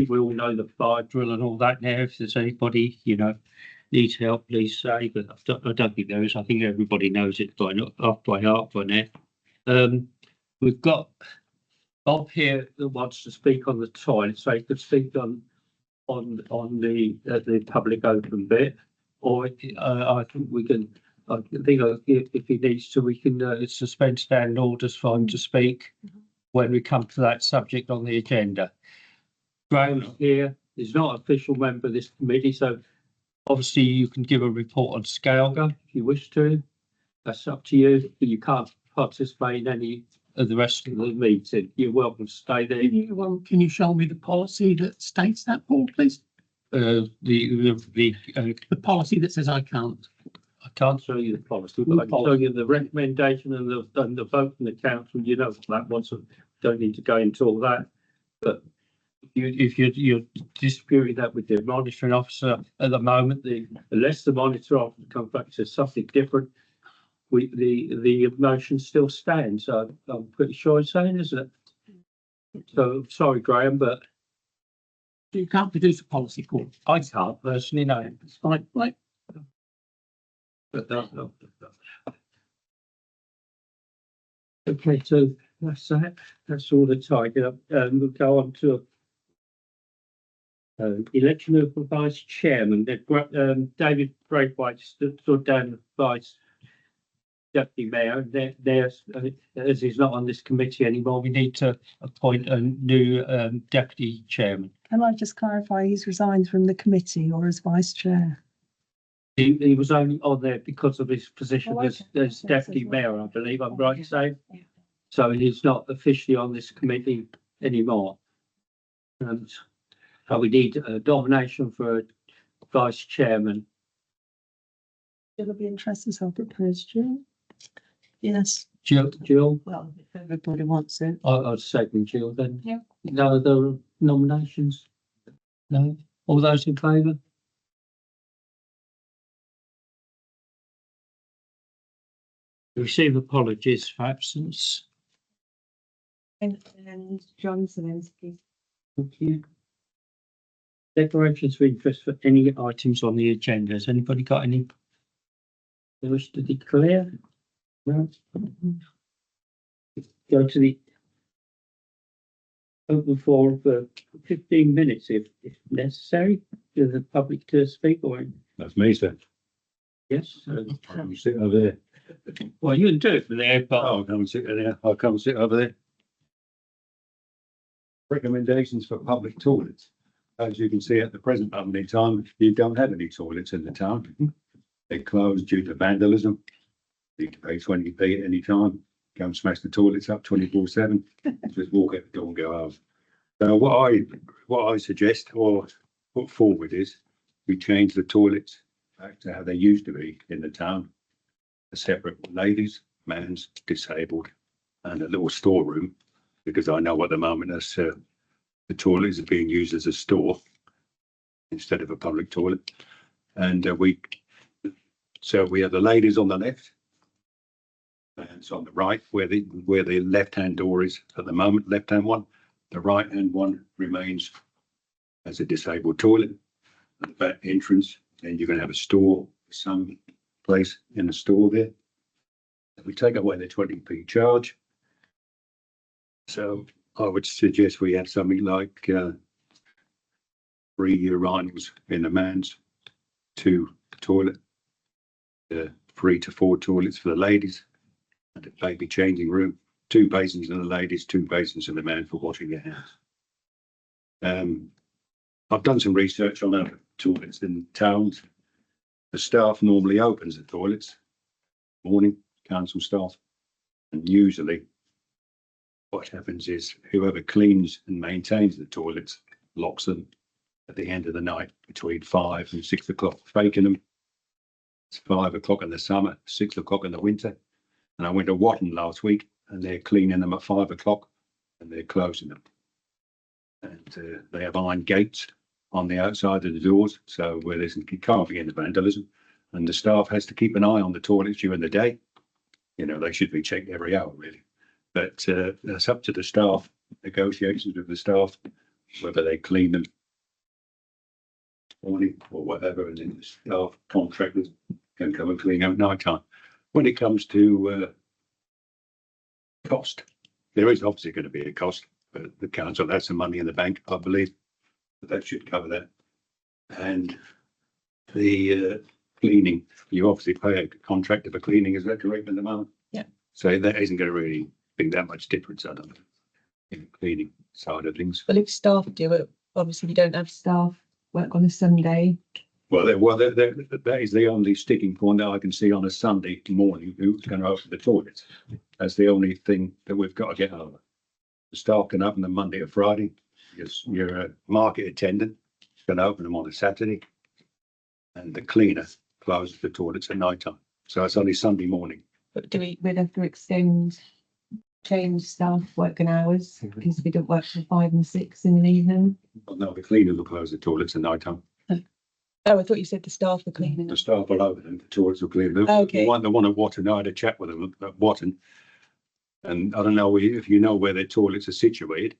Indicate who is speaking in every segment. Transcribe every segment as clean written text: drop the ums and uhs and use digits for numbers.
Speaker 1: we all know the fire drill and all that now. If there's anybody, needs help, please say, but I don't think there is. I think everybody knows it by heart by now. We've got Bob here that wants to speak on the toilet, so he could speak on the public open bit, or I think we can. I think if he needs to, we can suspend standing orders for him to speak when we come to that subject on the agenda. Graham's here. He's not an official member of this committee, so obviously you can give a report on Scalga if you wish to. That's up to you. But you can't participate in any of the rest of the meeting. You're welcome to stay there.
Speaker 2: Can you show me the policy that states that, Paul, please?
Speaker 1: The
Speaker 2: policy that says I can't.
Speaker 1: I can't show you the policy, but I can show you the recommendation and the vote from the council. You know that one, so don't need to go into all that. But if you're disputing that with the monitoring officer at the moment, unless the monitoring officer comes back to something different, the motion still stands. So I'm pretty sure it's saying, isn't it? So sorry, Graham, but
Speaker 2: you can't produce a policy, Paul.
Speaker 1: I can't personally, no.
Speaker 2: It's fine, right?
Speaker 1: But no. Okay, so that's that. That's all the tidy up. We'll go on to election of the vice chairman. David Braithwaite stood down as vice deputy mayor. As he's not on this committee anymore, we need to appoint a new deputy chairman.
Speaker 3: Can I just clarify, he's resigned from the committee or as vice chair?
Speaker 1: He was only on there because of his position
Speaker 3: Oh,
Speaker 1: as
Speaker 3: okay.
Speaker 1: deputy mayor, I believe. I'm right to say.
Speaker 3: Yeah.
Speaker 1: So he's not officially on this committee anymore. And so we need a nomination for a vice chairman.
Speaker 3: It'll be interesting, so I'll propose Jill. Yes,
Speaker 1: Jill,
Speaker 3: well, if everybody wants it.
Speaker 1: I'll second Jill then.
Speaker 3: Yeah.
Speaker 1: No other nominations? No? All those in favour? Receive apologies for absence.
Speaker 3: And John Zelensky.
Speaker 1: Thank you. Declarations of interest for any items on the agenda. Has anybody got any they wish to declare? No. Go to the open forum for 15 minutes if necessary. To the public to speak or
Speaker 4: That's me, sir.
Speaker 1: yes.
Speaker 4: You sit over there.
Speaker 1: Well, you can do it from there, but
Speaker 4: I'll come and sit there. I'll come and sit over there. Recommendations for public toilets. As you can see at the present moment in time, you don't have any toilets in the town. They're closed due to vandalism. You can pay 20p at any time. Go and smash the toilets up 24/7. Just walk out the door and go home. So what I suggest or put forward is we change the toilets back to how they used to be in the town. A separate ladies, man's, disabled, and a little storeroom, because I know at the moment that's the toilets are being used as a store instead of a public toilet. And we have the ladies on the left, and it's on the right where the left-hand door is at the moment, left-hand one. The right-hand one remains as a disabled toilet. At the back entrance, then you're going to have a store, some place in the store there. We take away the 20p charge. So I would suggest we have something like 3 urinals in the man's, 2 toilet, 3 to 4 toilets for the ladies, and a baby changing room, 2 basins in the ladies, 2 basins in the man for washing your hands. I've done some research on other toilets in towns. The staff normally opens the toilets morning, council staff, and usually what happens is whoever cleans and maintains the toilets locks them at the end of the night between 5 and 6 o'clock, faking them. It's 5 o'clock in the summer, 6 o'clock in the winter. And I went to Watton last week and they're cleaning them at 5 o'clock and they're closing them. And they have iron gates on the outside of the doors, so where there's can't be any vandalism. And the staff has to keep an eye on the toilets during the day. You know, they should be checked every hour, really. But that's up to the staff, negotiations with the staff, whether they clean them morning or whatever, and then the staff contractors can come and clean at night time. When it comes to cost, there is obviously going to be a cost, but the council has some money in the bank, I believe, that should cover that. And the cleaning, you obviously pay a contractor for cleaning, is that correct at the moment?
Speaker 3: Yeah.
Speaker 4: So that isn't going to really be that much difference, I don't know, in the cleaning side of things.
Speaker 3: Well, if staff do it, obviously we don't have staff work on a Sunday.
Speaker 4: Well, that is the only sticking point that I can see on a Sunday morning, who's going to open the toilets. That's the only thing that we've got to get over. The staff can open them Monday or Friday, because you're a market attendant, can open them on a Saturday. And the cleaner closes the toilets at night time. So it's only Sunday morning.
Speaker 3: But we'd have to change staff working hours because we don't work till 5 and 6 in the evening.
Speaker 4: Well, no, the cleaner will close the toilets at night time.
Speaker 3: Oh, I thought you said the staff were cleaning.
Speaker 4: The staff will open them, the toilets will clean them.
Speaker 3: Okay.
Speaker 4: The one at Watton, I had a chat with them at Watton. And I don't know if you know where their toilets are situated.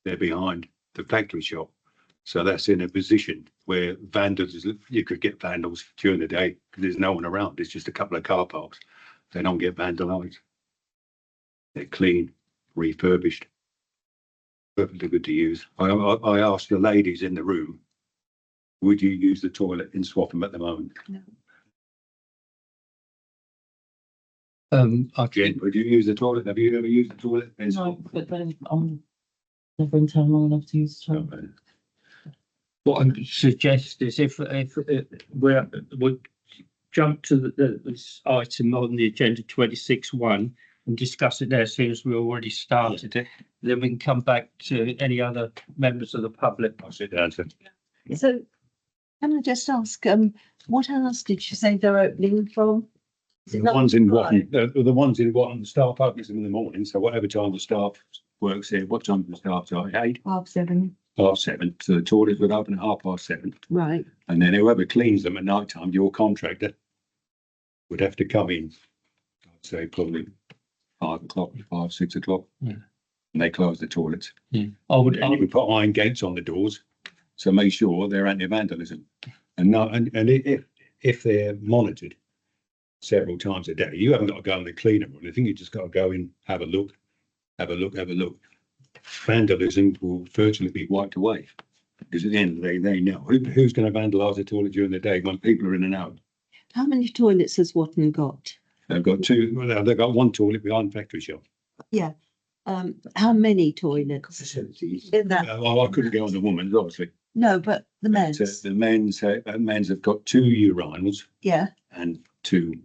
Speaker 4: They're behind the factory shop. So that's in a position where you could get vandals during the day because there's no one around. It's just a couple of car parks. They don't get vandalised. They're clean, refurbished, perfectly good to use. I asked the ladies in the room, would you use the toilet in Swaffham at the moment?
Speaker 3: No.
Speaker 4: Jen, would you use the toilet? Have you ever used the toilet in
Speaker 5: No,
Speaker 4: Swaffham?
Speaker 5: but then I'm never in town long enough to use the toilet.
Speaker 4: Okay.
Speaker 1: What I suggest is if we jump to this item on the agenda 26.1 and discuss it there, since we already started it, then we can come back to any other members of the public.
Speaker 4: I'll sit down, sir.
Speaker 3: So can I just ask, what hours did you say they're opening from? Is it
Speaker 4: The
Speaker 3: not
Speaker 4: ones in
Speaker 3: Friday?
Speaker 4: Watton, the ones in Watton, the staff opens them in the morning. So whatever time the staff works here, what time do the staff start? 8,
Speaker 3: 7:30.
Speaker 4: 7:30. So the toilets would open at 7:30.
Speaker 3: Right.
Speaker 4: And then whoever cleans them at night time, your contractor would have to come in, I'd say probably 5 o'clock, 5, 6 o'clock.
Speaker 1: Yeah.
Speaker 4: And they close the toilets.
Speaker 1: Yeah. I would,
Speaker 4: And you would put iron gates on the doors to make sure they're anti-vandalism. And if they're monitored several times a day, you haven't got to go in and clean them or anything. You just got to go in, have a look. Vandalism will virtually be wiped away. Because at the end of the day, they know who's going to vandalise the toilet during the day when people are in and out.
Speaker 6: How many toilets has Watton got?
Speaker 4: They've got they've got one toilet behind the factory shop.
Speaker 6: Yeah. How many toilets?
Speaker 4: Facilities.
Speaker 6: In that,
Speaker 4: Well, I couldn't go on the woman's, obviously.
Speaker 6: no, but the men's.
Speaker 4: But, the men's have got 2 urinals
Speaker 6: Yeah,
Speaker 4: and 2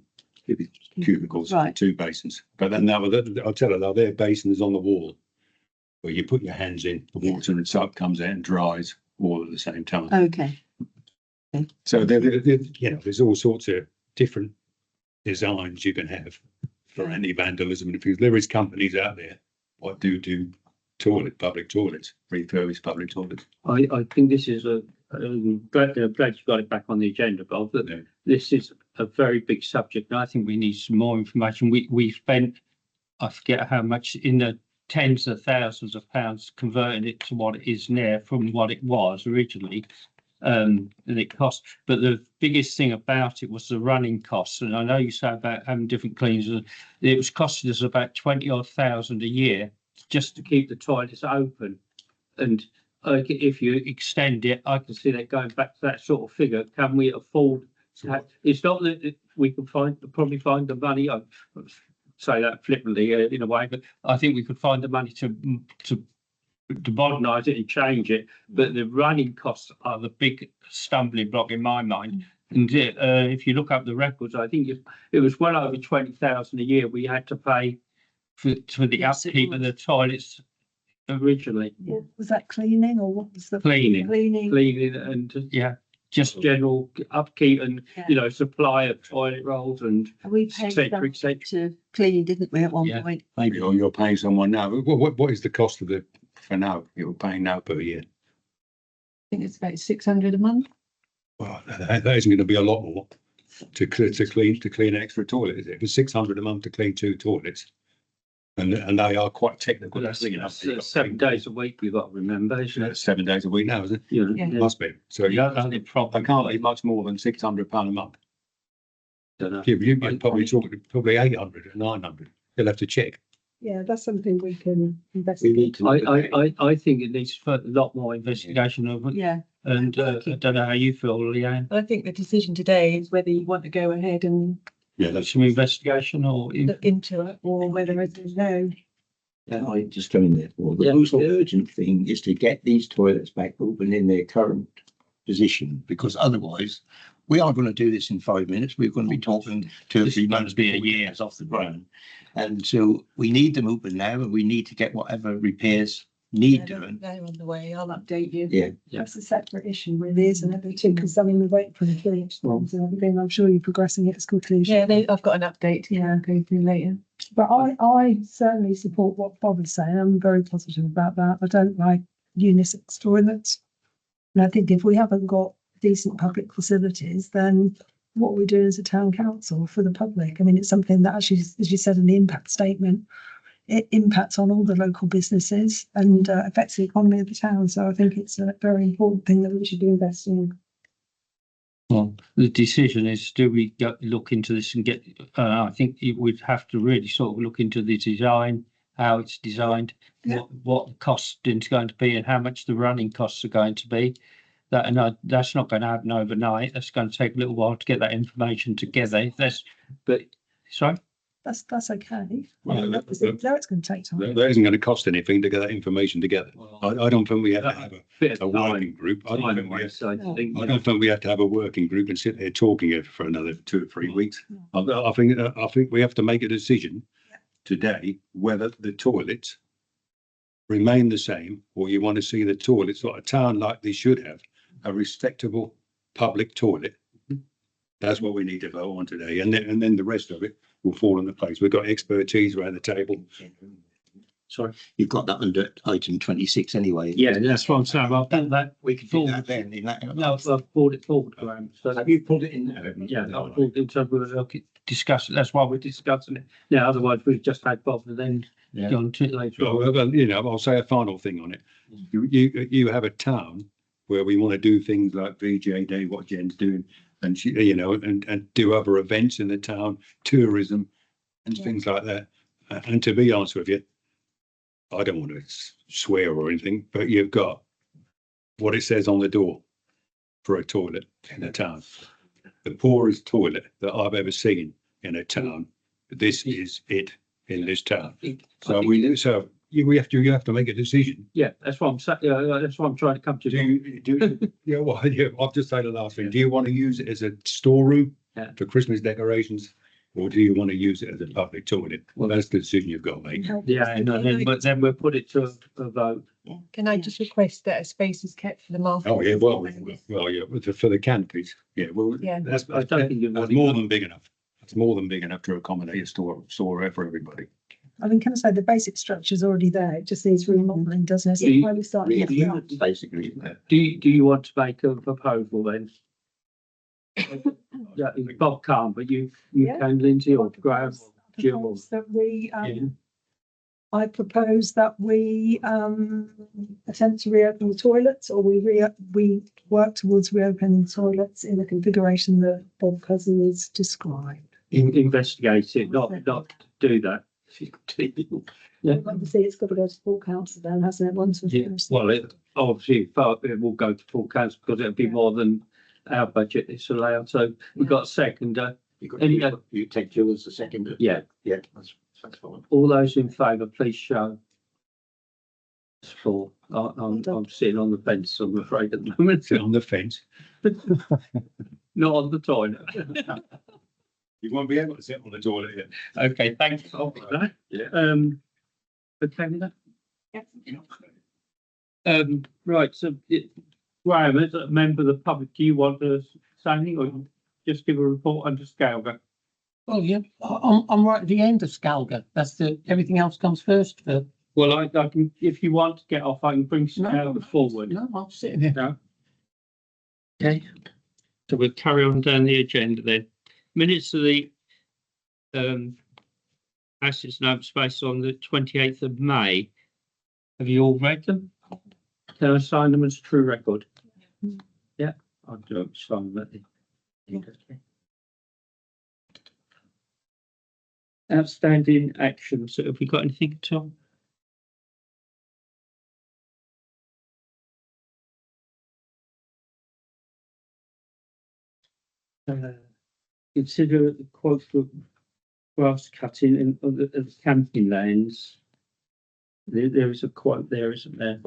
Speaker 4: cubicles,
Speaker 6: Right.
Speaker 4: 2 basins. But then I'll tell you though, their basin is on the wall where you put your hands in, the
Speaker 6: Yeah.
Speaker 4: water and soap comes out and dries all at the same time.
Speaker 6: okay.
Speaker 4: So there's all sorts of different designs you can have for anti-vandalism. And if there is companies out there what do public toilets, refurbished public toilets.
Speaker 1: I think this is glad you got it back on the agenda, Bob. But
Speaker 4: Yeah.
Speaker 1: this is a very big subject, and I think we need some more information. We spent, I forget how much, in the tens of thousands of pounds converting it to what it is now from what it was originally. And it cost, but the biggest thing about it was the running costs. And I know you say about having different cleaners, it was costing us about 20,000 a year just to keep the toilets open. And if you extend it, I can see that going back to that sort of figure. Can we afford to have, it's not that we can probably find the money. I say that flippantly in a way, but I think we could find the money to modernise it and change it. But the running costs are the big stumbling block in my mind. And if you look up the records, I think it was well over 20,000 a year we had to pay for the
Speaker 6: Yes, it
Speaker 1: upkeep of
Speaker 6: was.
Speaker 1: the toilets originally.
Speaker 3: What was that, cleaning or what was the?
Speaker 1: Cleaning.
Speaker 3: Cleaning.
Speaker 1: And just general upkeep and supply of toilet rolls and
Speaker 6: We paid
Speaker 1: etc.
Speaker 6: some
Speaker 1: etc.
Speaker 6: to clean, didn't we, at one
Speaker 1: Yeah.
Speaker 6: point?
Speaker 4: Maybe you're paying someone now. What is the cost of for now? You're paying now per year.
Speaker 3: I think it's about 600 a month.
Speaker 4: Well, that isn't going to be a lot more to clean an extra toilet, is it? For 600 a month to clean 2 toilets, And they are quite technical.
Speaker 1: Well, that's,
Speaker 4: You know,
Speaker 1: that's 7 days a week we've got to remember, isn't it?
Speaker 4: 7 days a week now, is it?
Speaker 1: You know,
Speaker 3: Yeah.
Speaker 4: Must be. So
Speaker 1: The only problem.
Speaker 4: they can't be much more than £600 a month.
Speaker 1: Dunno.
Speaker 4: You can probably talk probably 800 or 900. You'll have to check.
Speaker 7: Yeah, that's something we can
Speaker 4: We
Speaker 7: investigate.
Speaker 4: need to.
Speaker 1: I think it needs a lot more investigation of it.
Speaker 3: Yeah,
Speaker 1: And I don't know how you feel, Leanne.
Speaker 3: I think the decision today is whether you want to go ahead and
Speaker 4: Yeah, that's
Speaker 1: Some investigation or
Speaker 3: look into it or whether it's a no.
Speaker 8: Yeah, I just go in there. Well, the
Speaker 1: Yeah.
Speaker 8: most urgent thing is to get these toilets back open in their current position, because otherwise we are going to do this in 5 minutes. We're going to be talking 2 or 3 months, be a years off the ground. And so we need them open now, and we need to get whatever repairs need doing.
Speaker 3: They're on the way. I'll update you.
Speaker 8: Yeah.
Speaker 7: That's a separate issue really, isn't it? The two, because I mean, we're waiting for the village ones and everything. I'm sure you're progressing it as quickly as you
Speaker 3: Yeah,
Speaker 7: can.
Speaker 3: I've got an update to go through later.
Speaker 7: But I certainly support what Bob is saying. I'm very positive about that. I don't like unisex toilets. And I think if we haven't got decent public facilities, then what are we doing as a town council for the public? I mean, it's something that actually, as you said in the impact statement, it impacts on all the local businesses and affects the economy of the town. So I think it's a very important thing that we should be investing in.
Speaker 1: well, the decision is, do we look into this and get, I think it would have to really sort of look into the design, how it's designed,
Speaker 7: Yeah.
Speaker 1: what the cost is going to be and how much the running costs are going to be. That, and that's not going to happen overnight. That's going to take a little while to get that information together. Sorry?
Speaker 7: That's okay.
Speaker 4: Well,
Speaker 7: No, it's going to take time.
Speaker 4: that isn't going to cost anything to get that information together. I don't think we have to have
Speaker 1: Bit
Speaker 4: a
Speaker 1: of
Speaker 4: working
Speaker 1: time.
Speaker 4: group. I don't think we have
Speaker 1: I
Speaker 4: I don't think we have to have a working group and sit there talking it for another 2 or 3 weeks. I think we have to make a decision today whether the toilets remain the same, or you want to see the toilets like a town like they should have, a respectable public toilet. That's what we need to vote on today, and then the rest of it will fall into place. We've got expertise around the table.
Speaker 1: Sorry.
Speaker 8: You've got that under item 26 anyway.
Speaker 1: Yeah, that's what I'm saying. I've done that.
Speaker 8: We can do that then in that.
Speaker 1: No, I've pulled it forward, Graham. So
Speaker 8: Have you pulled it in there?
Speaker 1: yeah, I've pulled it. So we'll discuss it. That's why we're discussing it. Yeah, otherwise we've just had Bob and then
Speaker 8: Yeah.
Speaker 1: gone to it later on.
Speaker 4: Well, you know, I'll say a final thing on it. You have a town where we want to do things like VJ Day, what Jen's doing, and she, you know, and do other events in the town, tourism and things like that. And to be honest with you, I don't want to swear or anything, but you've got what it says on the door for a toilet in a town. The poorest toilet that I've ever seen in a town. This is it in this town. So you have to make a decision.
Speaker 1: Yeah, that's what I'm saying. That's what I'm trying to come to.
Speaker 4: Yeah, well, yeah, I'll just say the last thing. Do you want to use it as a storeroom
Speaker 1: Yeah.
Speaker 4: for Christmas decorations? Or do you want to use it as a public toilet? Well, that's the decision you've got to make.
Speaker 1: Yeah, and then we'll put it to a vote.
Speaker 3: Can I just request that a space is kept for the market?
Speaker 4: Oh, yeah, well, yeah, for the canopies. Yeah, well,
Speaker 3: Yeah.
Speaker 4: that's
Speaker 1: I don't think
Speaker 4: that's more than big enough. It's more than big enough to accommodate a store for everybody.
Speaker 7: I mean, can I say the basic structure's already there? It just needs remodeling, doesn't it? So
Speaker 1: Yeah.
Speaker 7: why we start.
Speaker 8: Reuse, basically.
Speaker 1: Do you want to make a proposal then? Yeah, Bob can't, but you
Speaker 7: Yeah.
Speaker 1: can, Lindsay, or Graham, or Jim, or
Speaker 7: Propose that we,
Speaker 1: Yeah.
Speaker 7: I propose that we attempt to reopen the toilets, or we work towards reopening the toilets in the configuration that Bob Cousins described.
Speaker 1: investigate it, not do that. Yeah.
Speaker 7: Obviously, it's got to go to full council then, hasn't it? Once we've
Speaker 1: Yeah,
Speaker 7: finished.
Speaker 1: well, it will go to full council because it'll be more than our budget is allowed. So we've got a seconder.
Speaker 8: You take Jill as the second.
Speaker 1: Yeah,
Speaker 8: Yeah, that's fine.
Speaker 1: all those in favour, please show. It's four. I'm sitting on the fence, I'm afraid, at the moment.
Speaker 4: Sit on the fence.
Speaker 1: Not on the toilet.
Speaker 4: You won't be able to sit on the toilet here.
Speaker 1: Okay, thank you for that.
Speaker 4: Yeah.
Speaker 1: Okay with that? Right, so Graham, as a member of the public, do you want to say anything or just give a report under Scalga?
Speaker 2: Oh, yeah, I'm right at the end of Scalga. That's everything else comes first.
Speaker 1: Well, I can, if you want to get off, I can bring Scalga forward.
Speaker 2: No, I'm sitting here.
Speaker 1: No? Okay, so we'll carry on down the agenda then. Minutes of the assets and open space on the 28th of May. Have you all read them? Can I sign them as true record? Yeah, I'll do it, sign them at the end. Okay. Outstanding actions. Have we got anything, Tom? Consider the quote for grass cutting in of the camping lands. There is a quote there, isn't there?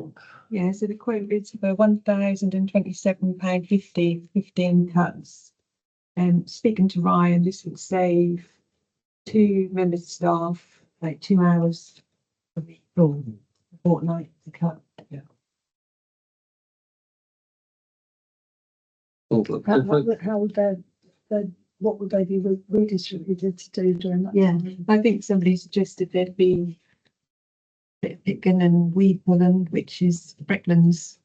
Speaker 3: Yeah, so the quote is for £1,027.50, 15 cuts. Speaking to Ryan, this would save 2 members of staff, like 2 hours a week or a fortnight to cut.
Speaker 7: How would what would they be redistributed to do during that?
Speaker 3: Yeah,
Speaker 7: time?
Speaker 3: I think somebody suggested there'd be a bit of picking and weed pulling, which is Breckland's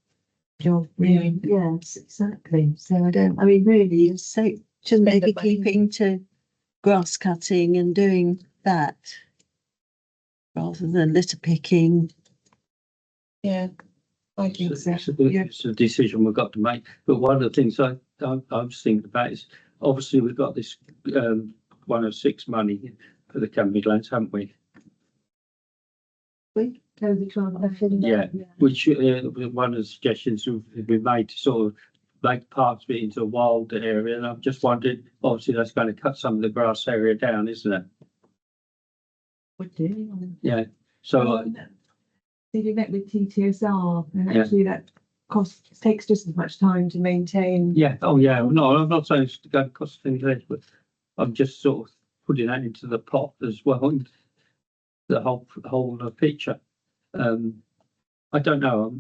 Speaker 3: job, really.
Speaker 6: Yes, exactly. So I mean, really, so shouldn't they
Speaker 3: Spend the
Speaker 6: be
Speaker 3: money.
Speaker 6: keeping to grass cutting and doing that rather than litter picking?
Speaker 3: Yeah, I think so.
Speaker 1: It's a decision we've got to make. But one of the things I was thinking about is obviously we've got this 106 money for the camping lands, haven't we? Yeah, which one of the suggestions have been made to sort of make parts of it into a wild area. And I'm just wondering, obviously that's going to cut some of the grass area down, isn't it?
Speaker 3: Would do.
Speaker 1: Yeah. So
Speaker 3: Did you met with TTSR and
Speaker 1: Yeah.
Speaker 3: actually that takes just as much time to maintain.
Speaker 1: yeah, oh yeah, no, I'm not saying it's going to cost any less, but I'm just sort of putting that into the pot as well, the whole picture. I don't know.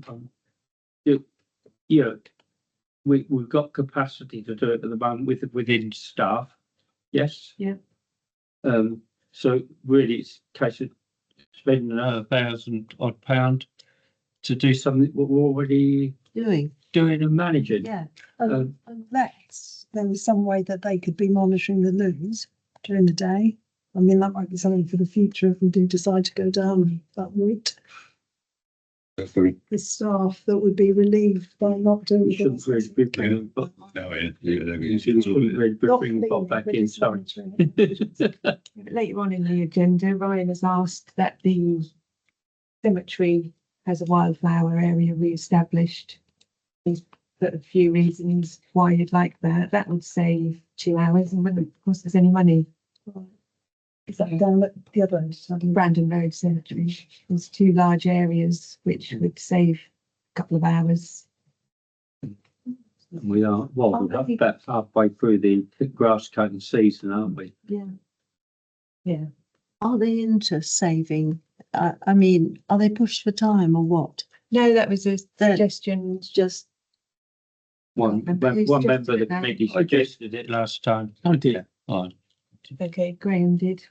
Speaker 1: We've got capacity to do it at the moment within staff. Yes.
Speaker 3: Yeah.
Speaker 1: So really, it's a case of spending £1,000 to do something that we're already
Speaker 6: Doing,
Speaker 1: doing and managing.
Speaker 6: yeah.
Speaker 7: Unless there was some way that they could be monitoring the loos during the day. I mean, that might be something for the future if we do decide to go down that route. The staff that would be relieved by not doing.
Speaker 1: We shouldn't really be bringing, but you shouldn't really be bringing Bob back in. Sorry.
Speaker 3: Later on in the agenda, Ryan has asked that the cemetery has a wildflower area re-established. He's put a few reasons why he'd like that. That would save 2 hours and wouldn't cost us any money.
Speaker 7: Is that down at the other end?
Speaker 3: Brandon Road Cemetery. There's 2 large areas which would save a couple of hours.
Speaker 1: We are, well, we're about halfway through the grass cutting season, aren't we?
Speaker 3: Yeah. Yeah.
Speaker 6: Are they into saving? I mean, are they pushed for time or what?
Speaker 3: No, that was a
Speaker 6: They're
Speaker 3: suggestion.
Speaker 6: just,
Speaker 1: One
Speaker 3: Remember who
Speaker 1: member of
Speaker 3: suggested
Speaker 1: the
Speaker 3: it now?
Speaker 1: committee suggested it last time.
Speaker 8: I did.
Speaker 1: Oh,
Speaker 3: Okay, Graham did.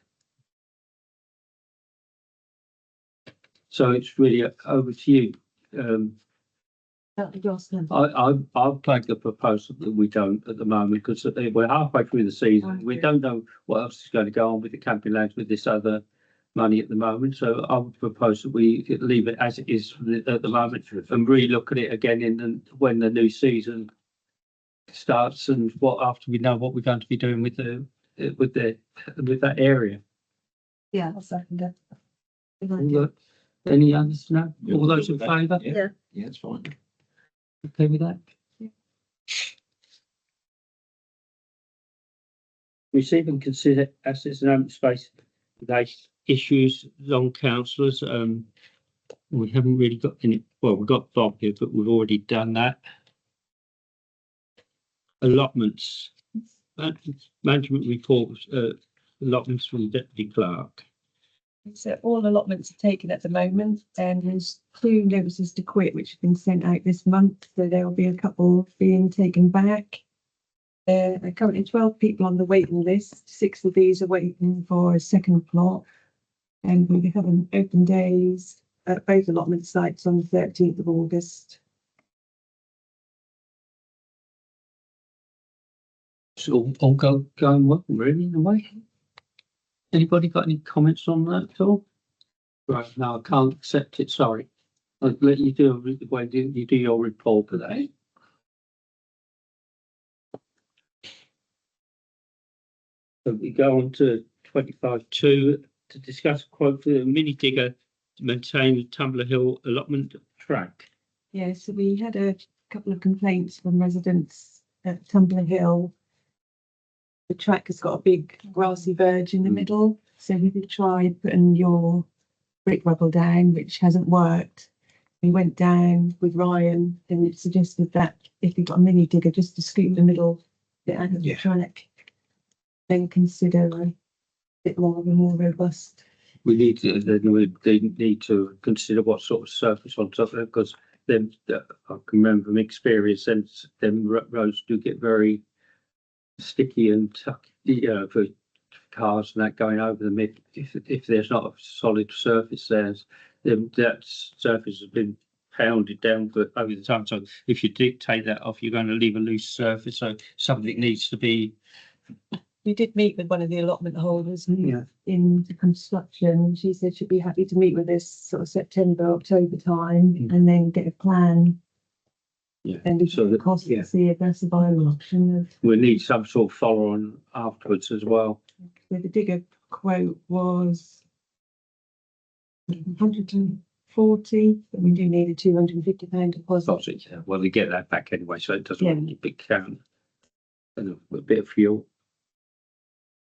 Speaker 1: so it's really over to you. I'll flag the proposal that we don't at the moment because we're halfway through the season. We don't know what else is going to go on with the camping lands with this other money at the moment. So I would propose that we leave it as it is at the moment and relook at it again when the new season starts and after we know what we're going to be doing with that area.
Speaker 6: yeah.
Speaker 7: I'll second it.
Speaker 1: Any others? No? All those in favour?
Speaker 6: Yeah.
Speaker 8: Yeah, it's fine.
Speaker 1: Okay with that?
Speaker 3: Yeah.
Speaker 1: Receive and consider assets and open space related issues on councillors. We haven't really got any, well, we've got Bob here, but we've already done that. Allotments, management reports, allotments from the deputy clerk.
Speaker 3: So all allotments are taken at the moment, and there's 2 notices to quit which have been sent out this month. So there will be a couple being taken back. There are currently 12 people on the waiting list. 6 of these are waiting for a second plot, and we'll be having open days at both allotment sites on the 13th of August.
Speaker 1: It's all going well, really, in a way. Anybody got any comments on that at all? Right, no, I can't accept it, sorry. I'll let you do, when you do your report for that. So we go on to 25.2 to discuss a quote for the mini digger to maintain the Tumbler Hill allotment track.
Speaker 3: Yeah, so we had a couple of complaints from residents at Tumbler Hill. The track has got a big grassy verge in the middle, so we did try putting your brick rubble down, which hasn't worked. We went down with Ryan and it suggested that if you've got a mini digger, just to scoop the middle bit out of the
Speaker 8: Yeah.
Speaker 3: track, then consider a bit more of a more robust.
Speaker 1: We need to, then they need to consider what sort of surface on top of it, because then, I can remember from experience, then roads do get very sticky and tuck, for cars and that going over them. If there's not a solid surface there, then that surface has been pounded down for over the time. So if you dictate that off, you're going to leave a loose surface. So something needs to be.
Speaker 3: We did meet with one of the allotment holders
Speaker 1: Yeah.
Speaker 3: in the construction. She said she'd be happy to meet with us sort of September, October time and then get a plan.
Speaker 1: Yeah.
Speaker 3: And we
Speaker 1: So
Speaker 3: can
Speaker 1: that,
Speaker 3: cost
Speaker 1: yeah,
Speaker 3: to see if that's a viable option of.
Speaker 1: we need some sort of follow on afterwards as well.
Speaker 3: So the digger quote was 140, but we do need a £250 deposit.
Speaker 1: Deposit, yeah. Well, they get that back anyway, so it doesn't
Speaker 3: Yeah.
Speaker 1: really big count. And a bit of fuel.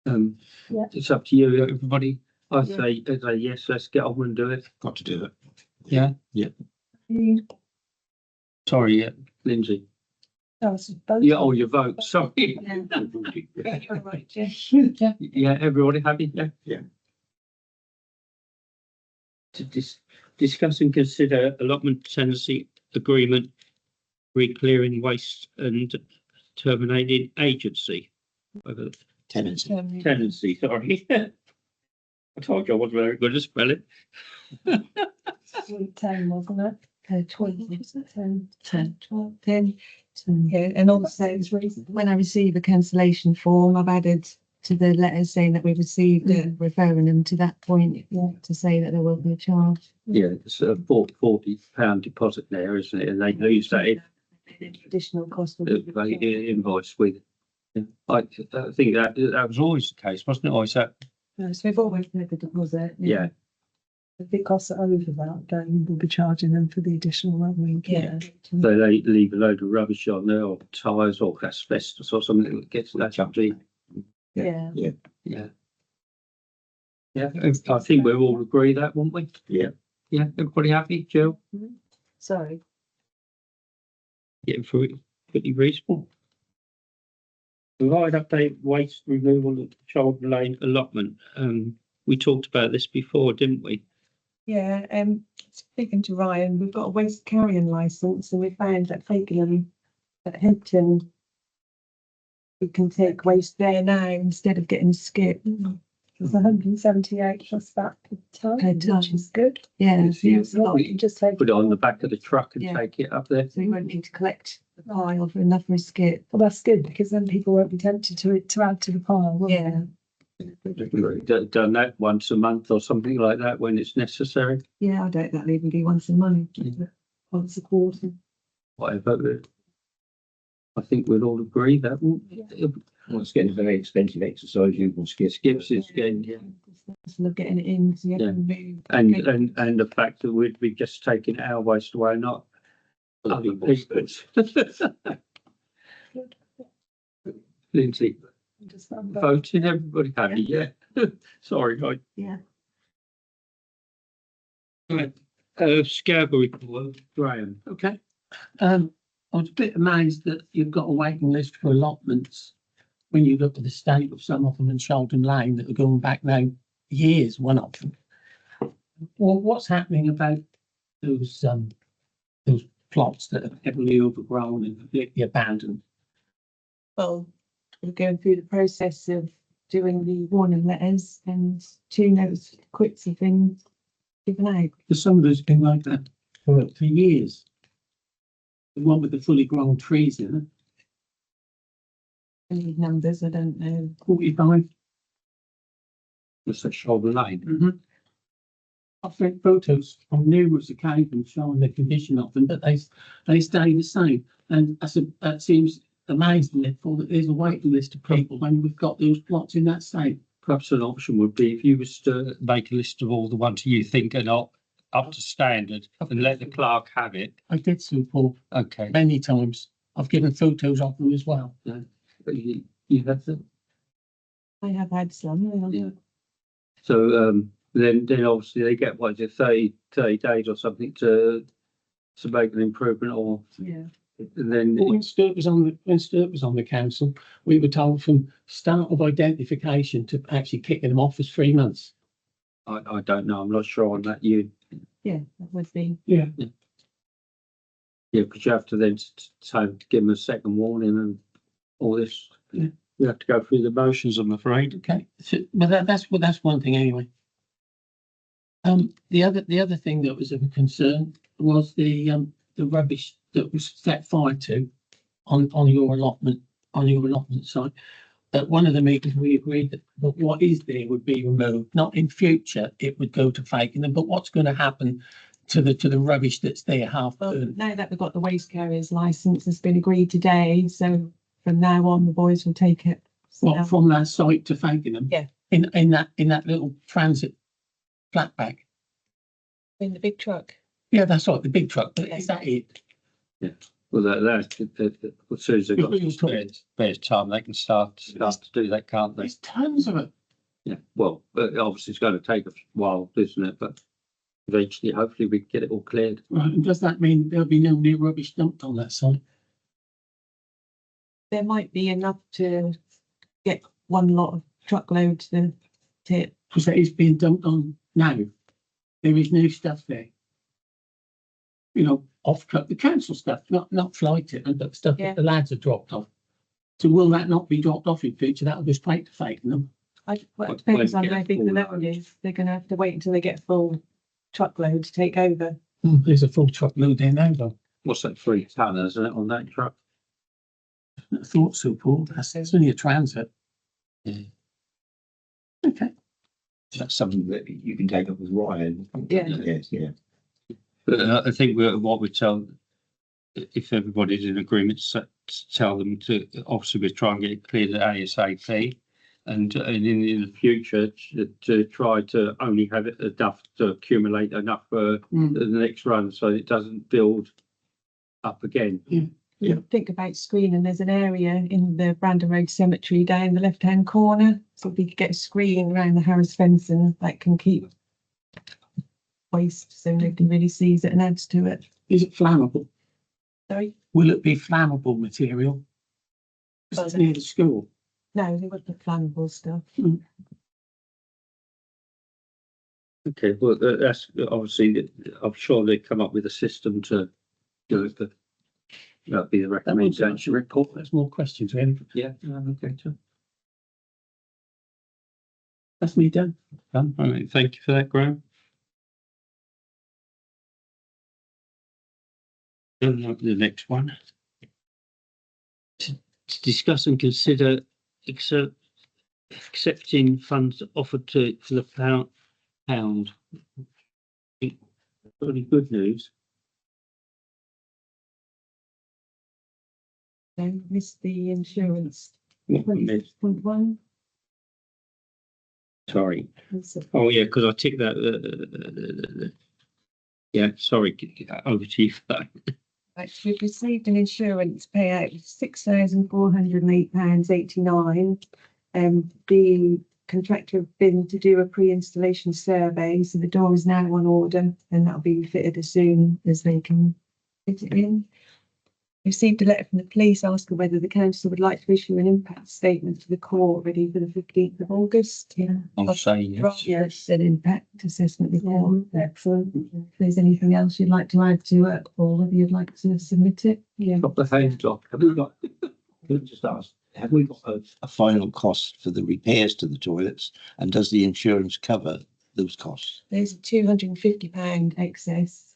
Speaker 7: Yeah.
Speaker 1: It's up to you, everybody. I say yes, let's get on and do it.
Speaker 8: Got to do it.
Speaker 1: Yeah. Sorry, Lindsay.
Speaker 7: I was supposed
Speaker 1: Yeah,
Speaker 7: to-
Speaker 1: oh, your vote, sorry.
Speaker 3: You're right, Jess.
Speaker 1: Yeah, everybody happy? Yeah.
Speaker 8: Yeah.
Speaker 1: To discuss and consider allotment tenancy agreement, re-clearing waste and terminating agency.
Speaker 8: Tenancy.
Speaker 1: Tenancy, sorry. I told you I wasn't very good at spelling.
Speaker 7: 10, wasn't it?
Speaker 3: 12,
Speaker 7: 10.
Speaker 6: 10.
Speaker 3: 12, 10. Yeah, and also when I receive a cancellation form, I've added to the letters saying that we've received it, referring them to that point to say that there will be a charge.
Speaker 1: Yeah, it's a £40 deposit there, isn't it? And they lose that if
Speaker 3: Additional cost. will be
Speaker 1: they
Speaker 3: charged.
Speaker 1: invoice with. Yeah. I think that was always the case, wasn't it? Always that.
Speaker 3: No, so we've always paid the deposit.
Speaker 1: Yeah.
Speaker 7: If it costs over that, then we'll be charging them for the additional, won't we?
Speaker 3: Yeah.
Speaker 1: So they leave a load of rubbish on there, or tyres, or asbestos, or something that gets that up the.
Speaker 3: Yeah.
Speaker 1: Yeah. Yeah, I think we'll all agree that, won't we?
Speaker 8: Yeah.
Speaker 1: Yeah, everybody happy, Jill?
Speaker 3: Sorry.
Speaker 1: Getting through it pretty reasonable. Provide update waste removal at Child Lane allotment. We talked about this before, didn't we?
Speaker 3: Yeah, speaking to Ryan, we've got a waste carrying licence and we found that Fakenham at Hinton, we can take waste there now instead of getting skipped.
Speaker 7: It's 178 plus that per
Speaker 3: Per
Speaker 7: ton,
Speaker 3: tonne.
Speaker 7: which is good.
Speaker 3: Yeah,
Speaker 1: It's
Speaker 7: It's not like you just take.
Speaker 1: Put it on the back of the truck and
Speaker 3: Yeah.
Speaker 1: take it up there.
Speaker 3: so we won't need to collect the pile for enough for a skip.
Speaker 7: Well, that's good because then people won't be tempted to add to the pile. will they?
Speaker 3: Yeah,
Speaker 1: Done that once a month or something like that when it's necessary,
Speaker 3: yeah, I doubt that'll even be once a month,
Speaker 1: Yeah.
Speaker 3: once a quarter.
Speaker 1: whatever. I think we'll all agree that
Speaker 8: Well, it's getting a very expensive exercise. You can skip.
Speaker 1: skips is getting, yeah.
Speaker 3: Instead of getting it in, so you have to move.
Speaker 1: And the fact that we'd be just taking our waste away, not other people's. Lindsay,
Speaker 7: Just that.
Speaker 1: voting, everybody happy, yeah? Sorry,
Speaker 3: Yeah.
Speaker 1: Scarborough report, Graham.
Speaker 2: Okay. I was a bit amazed that you've got a waiting list for allotments when you look at the state of some of them in Shelton Lane that are going back now years, one of them. Well, what's happening about those plots that are heavily overgrown and completely abandoned?
Speaker 3: Well, we're going through the process of doing the warning letters and 2 notice quits have been given out.
Speaker 2: Because some of those have been like that for years. The one with the fully grown trees in it,
Speaker 3: Any numbers, I don't know.
Speaker 2: 45.
Speaker 1: It's a shoulder lane.
Speaker 2: Mhm. I've sent photos on numerous occasions showing the condition of them, but they stay the same. And that seems amazing, therefore, that there's a waiting list of people when we've got those plots in that state.
Speaker 1: Perhaps an option would be if you was to make a list of all the ones you think are not up to standard and let the clerk have it.
Speaker 2: I did so, Paul,
Speaker 1: Okay.
Speaker 2: many times. I've given photos of them as well.
Speaker 1: But you have them.
Speaker 3: I have had some.
Speaker 1: Yeah. So then obviously they get what is it, 30 days or something to make an improvement, or
Speaker 3: Yeah.
Speaker 1: and then
Speaker 2: But when Stuart was on the council, we were told from start of identification to actually kicking them off was 3 months.
Speaker 1: I don't know. I'm not sure on that. You
Speaker 3: Yeah, that would be.
Speaker 2: Yeah.
Speaker 1: because you have to then give them a second warning and all this.
Speaker 2: Yeah.
Speaker 1: You have to go through the motions, I'm afraid.
Speaker 2: Okay, so, but that's one thing anyway. The other thing that was of a concern was the rubbish that was set fire to on your allotment site. At one of the meetings, we agreed that what is there would be removed, not in future, it would go to Fakenham, but what's going to happen to the rubbish that's there half
Speaker 3: Well,
Speaker 2: burned?
Speaker 3: now that we've got the waste carriers licence has been agreed today, so from now on, the boys will take it. So
Speaker 2: Well, from that site to Fakenham?
Speaker 3: Yeah.
Speaker 2: In that little transit flatback?
Speaker 3: in the big truck.
Speaker 2: Yeah, that's right, the big truck, but is that it?
Speaker 1: Well, that's as soon as they've got
Speaker 2: We were
Speaker 1: spare time, they can start to do that, can't they?
Speaker 2: There's tons of it.
Speaker 1: Yeah. Well, but obviously it's going to take a while, isn't it? But eventually, hopefully, we can get it all cleared.
Speaker 2: Right, and does that mean there'll be no new rubbish dumped on that site?
Speaker 3: There might be enough to get one lot of truckload to the tip.
Speaker 2: Because that is being dumped on now. There is new stuff there. You know, off-cut, the council stuff, not fly tipping, but stuff
Speaker 3: Yeah.
Speaker 2: that the lads have dropped off. So will that not be dropped off in future? That'll go straight to Fakenham.
Speaker 3: Well,
Speaker 1: Well,
Speaker 3: it depends on
Speaker 1: get a
Speaker 3: how big the
Speaker 1: full
Speaker 3: load
Speaker 1: load.
Speaker 3: is. They're going to have to wait until they get a full truckload to take over.
Speaker 2: There's a full truckload there now, though.
Speaker 1: What's that, 3 ton, isn't it, on that truck?
Speaker 2: I thought so, Paul. That's only a transit.
Speaker 1: Yeah.
Speaker 2: Okay.
Speaker 8: That's something that you can take up with Ryan.
Speaker 3: Yeah.
Speaker 8: Yes, yeah.
Speaker 1: But I think what we tell, if everybody's in agreement, to tell them to obviously we try and get it cleared at ASAP, and in the future to try to only have it enough to accumulate enough for the next run, so it doesn't build up again.
Speaker 2: Yeah.
Speaker 3: Think about screening. There's an area in the Brandon Road Cemetery down the left-hand corner. So if we could get a screen around the Harris fencing, that can keep waste so nobody really sees it and adds to it.
Speaker 2: Is it flammable?
Speaker 3: Sorry?
Speaker 2: Will it be flammable material? 'Cause it's near the school.
Speaker 3: No, they would put flammable stuff.
Speaker 1: Okay, well, that's obviously, I'm sure they come up with a system to do it, but that'd be the
Speaker 2: That was actually
Speaker 1: recommendation.
Speaker 2: report. There's more questions, really.
Speaker 1: Yeah, okay, so,
Speaker 2: That's me done.
Speaker 1: all right, thank you for that, Graham. And the next one. To discuss and consider accepting funds offered for the pound. Really good news.
Speaker 3: So missed the insurance.
Speaker 1: What we missed.
Speaker 3: 20.1.
Speaker 1: Sorry. Oh, yeah, because I ticked that. Yeah, sorry. Over to you.
Speaker 3: Right, so we've received an insurance payout of £6,408.89. The contractor have been to do a pre-installation survey, so the door is now on order and that'll be fitted as soon as they can fit it in. Received a letter from the police asking whether the council would like to issue an impact statement to the court ready for the 15th of August. Yeah.
Speaker 1: I'll say yes.
Speaker 3: Yes, an impact assessment report. Excellent. If there's anything else you'd like to add to it, or whether you'd like to submit it. Yeah.
Speaker 1: Got the hand lock. Have we got? Can I just ask? Have we got
Speaker 8: A final cost for the repairs to the toilets, and does the insurance cover those costs?
Speaker 3: There's a £250 excess.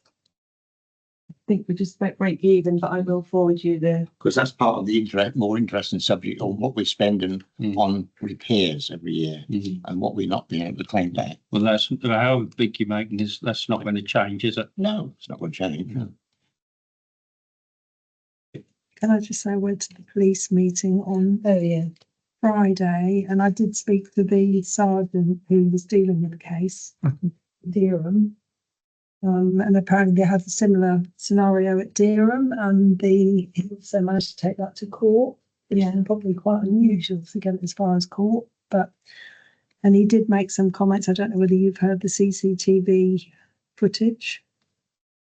Speaker 3: think we're just about break even, but I will forward you the,
Speaker 8: Because that's part of the more interesting subject on what we're spending on repairs every year and what we're not being able to claim back.
Speaker 1: Well, that's how big you're making this. That's not going to change, is it?
Speaker 8: No, it's not going to change. No.
Speaker 7: Can I just say I went to the police meeting on
Speaker 3: oh yeah,
Speaker 7: Friday and I did speak to the sergeant who was dealing with the case, Dereham. And apparently they had a similar scenario at Dereham and he also managed to take that to court. Which is probably quite unusual to get it as far as court, and he did make some comments. I don't know whether you've heard the CCTV footage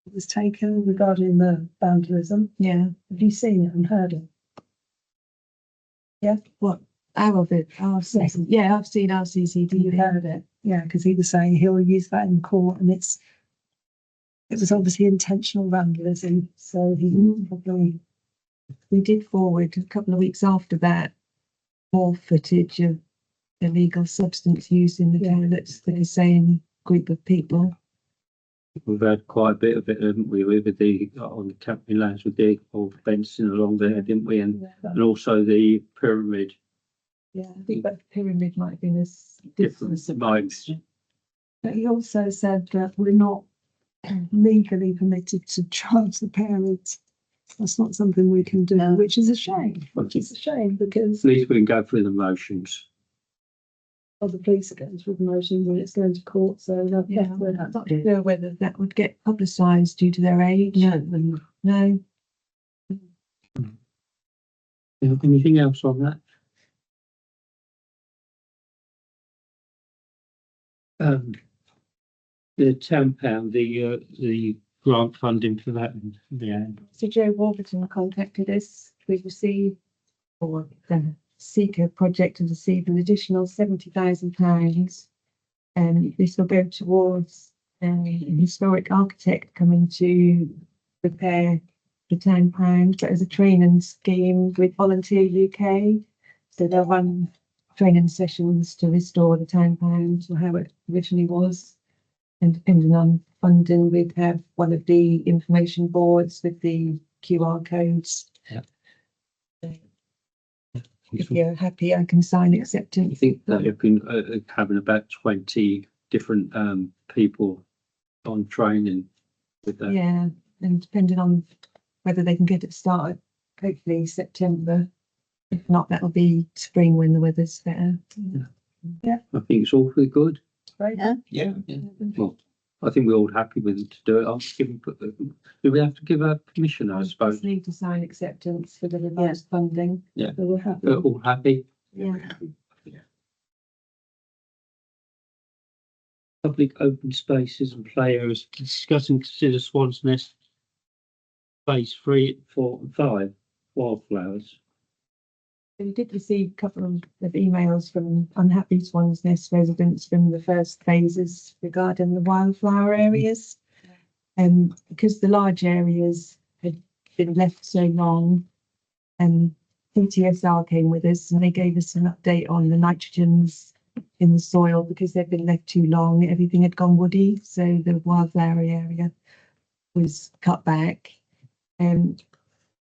Speaker 7: that was taken regarding the vandalism.
Speaker 3: yeah.
Speaker 7: Have you seen it and heard it? Yeah,
Speaker 3: What? How of it? Oh, yeah, I've seen our
Speaker 7: you
Speaker 3: CCTV.
Speaker 7: heard it. Yeah, because he was saying he'll use that in court, and it was obviously intentional vandalism. So he probably
Speaker 3: We did forward a couple of weeks after that more footage of illegal substance use in the toilets for the same group of people.
Speaker 1: We've had quite a bit of it, haven't we, with the on the camping lands with the old fencing along there, didn't we? And also the pyramid.
Speaker 3: Yeah, I think that pyramid might have been a
Speaker 1: Different minds.
Speaker 3: But he also said that we're not legally permitted to charge the parents.
Speaker 7: that's not something we can do,
Speaker 6: No.
Speaker 7: which is a shame. Which is a shame because
Speaker 1: At least we can go through the motions.
Speaker 7: the police are going through the motion when it's going to court. So that,
Speaker 3: Yeah,
Speaker 7: that's where
Speaker 3: I'm not sure whether that would get publicised due to their age. No.
Speaker 1: Anything else on that? The £10, the grant funding for that. Yeah.
Speaker 3: So Joe Warburton contacted us. We've received, or the Seeker project has received an additional £70,000. And this will go towards an historic architect coming to repair the town pound, but as a training scheme with Volunteer UK. So they'll run training sessions to restore the town pound to how it originally was. And depending on funding, we'd have one of the information boards with the QR codes.
Speaker 1: Yeah.
Speaker 3: If you're happy, I can sign
Speaker 1: I
Speaker 3: acceptance.
Speaker 1: think that you've been having about 20 different people on training with that.
Speaker 3: Yeah, and depending on whether they can get it started, hopefully September. If not, that'll be spring when the weather's better.
Speaker 1: I think it's awfully good.
Speaker 7: right.
Speaker 6: Yeah.
Speaker 8: Yeah.
Speaker 1: Well, I think we're all happy with it to do it. I'll give them, do we have to give our permission, I
Speaker 3: I
Speaker 1: suppose?
Speaker 3: just need to sign acceptance for the revised funding.
Speaker 1: Yeah.
Speaker 7: So we're happy.
Speaker 1: We're all happy.
Speaker 3: Yeah.
Speaker 1: Public open spaces and play areas, discuss and consider Swan's Nest phase 3, 4 and 5 wildflowers.
Speaker 3: We did receive a couple of emails from unhappy Swan's Nest residents from the first phases regarding the wildflower areas. Because the large areas had been left so long, and PTSR came with us and they gave us an update on the nitrogens in the soil because they'd been left too long. Everything had gone woody, so the wildflower area was cut back. And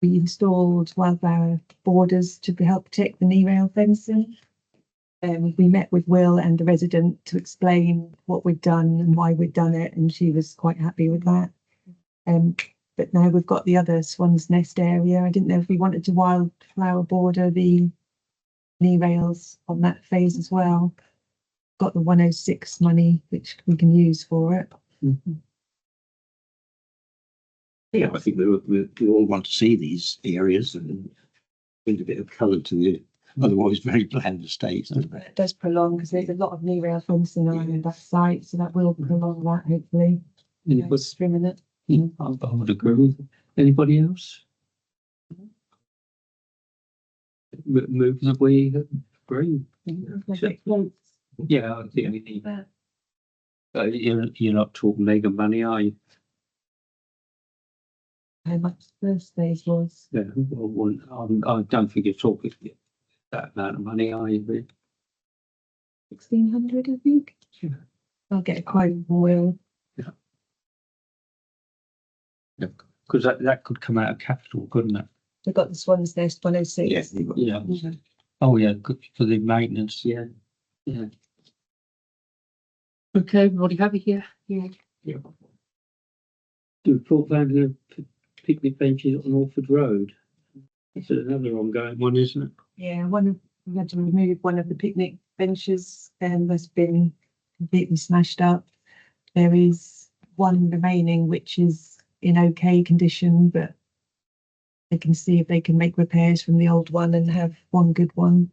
Speaker 3: we installed wildflower borders to help protect the knee rail fencing. We met with Will and the resident to explain what we'd done and why we'd done it, and she was quite happy with that. But now we've got the other Swan's Nest area. I didn't know if we wanted to wildflower border the knee rails on that phase as well. Got the 106 money, which we can use for it.
Speaker 8: Yeah, I think we all want to see these areas and bring a bit of colour to the otherwise very bland estates. Doesn't it?
Speaker 3: It does prolong because there's a lot of knee rail fencing around that site, so that will prolong that hopefully.
Speaker 1: Anybody?
Speaker 3: Trimming it.
Speaker 1: I would agree with. Anybody else? Move that we agree. Yeah, I think we need. You're not talking mega money, are you?
Speaker 3: How much the first phase was.
Speaker 1: Yeah, well, I don't think you're talking that amount of money, are you? Really?
Speaker 3: 1,600, I think.
Speaker 1: Yeah.
Speaker 3: I'll get a quote from Will.
Speaker 1: because that could come out of capital, couldn't it?
Speaker 3: We've got the Swan's Nest 106.
Speaker 8: Yes. you've got-
Speaker 1: Yeah. Oh, yeah, good for the maintenance, yeah. Yeah. Okay, everybody happy here?
Speaker 3: Yeah.
Speaker 1: Do report found the picnic benches on Orford Road. That's another ongoing one, isn't it?
Speaker 3: Yeah, we had to remove one of the picnic benches and that's been completely smashed up. There is one remaining which is in okay condition, but they can see if they can make repairs from the old one and have one good one.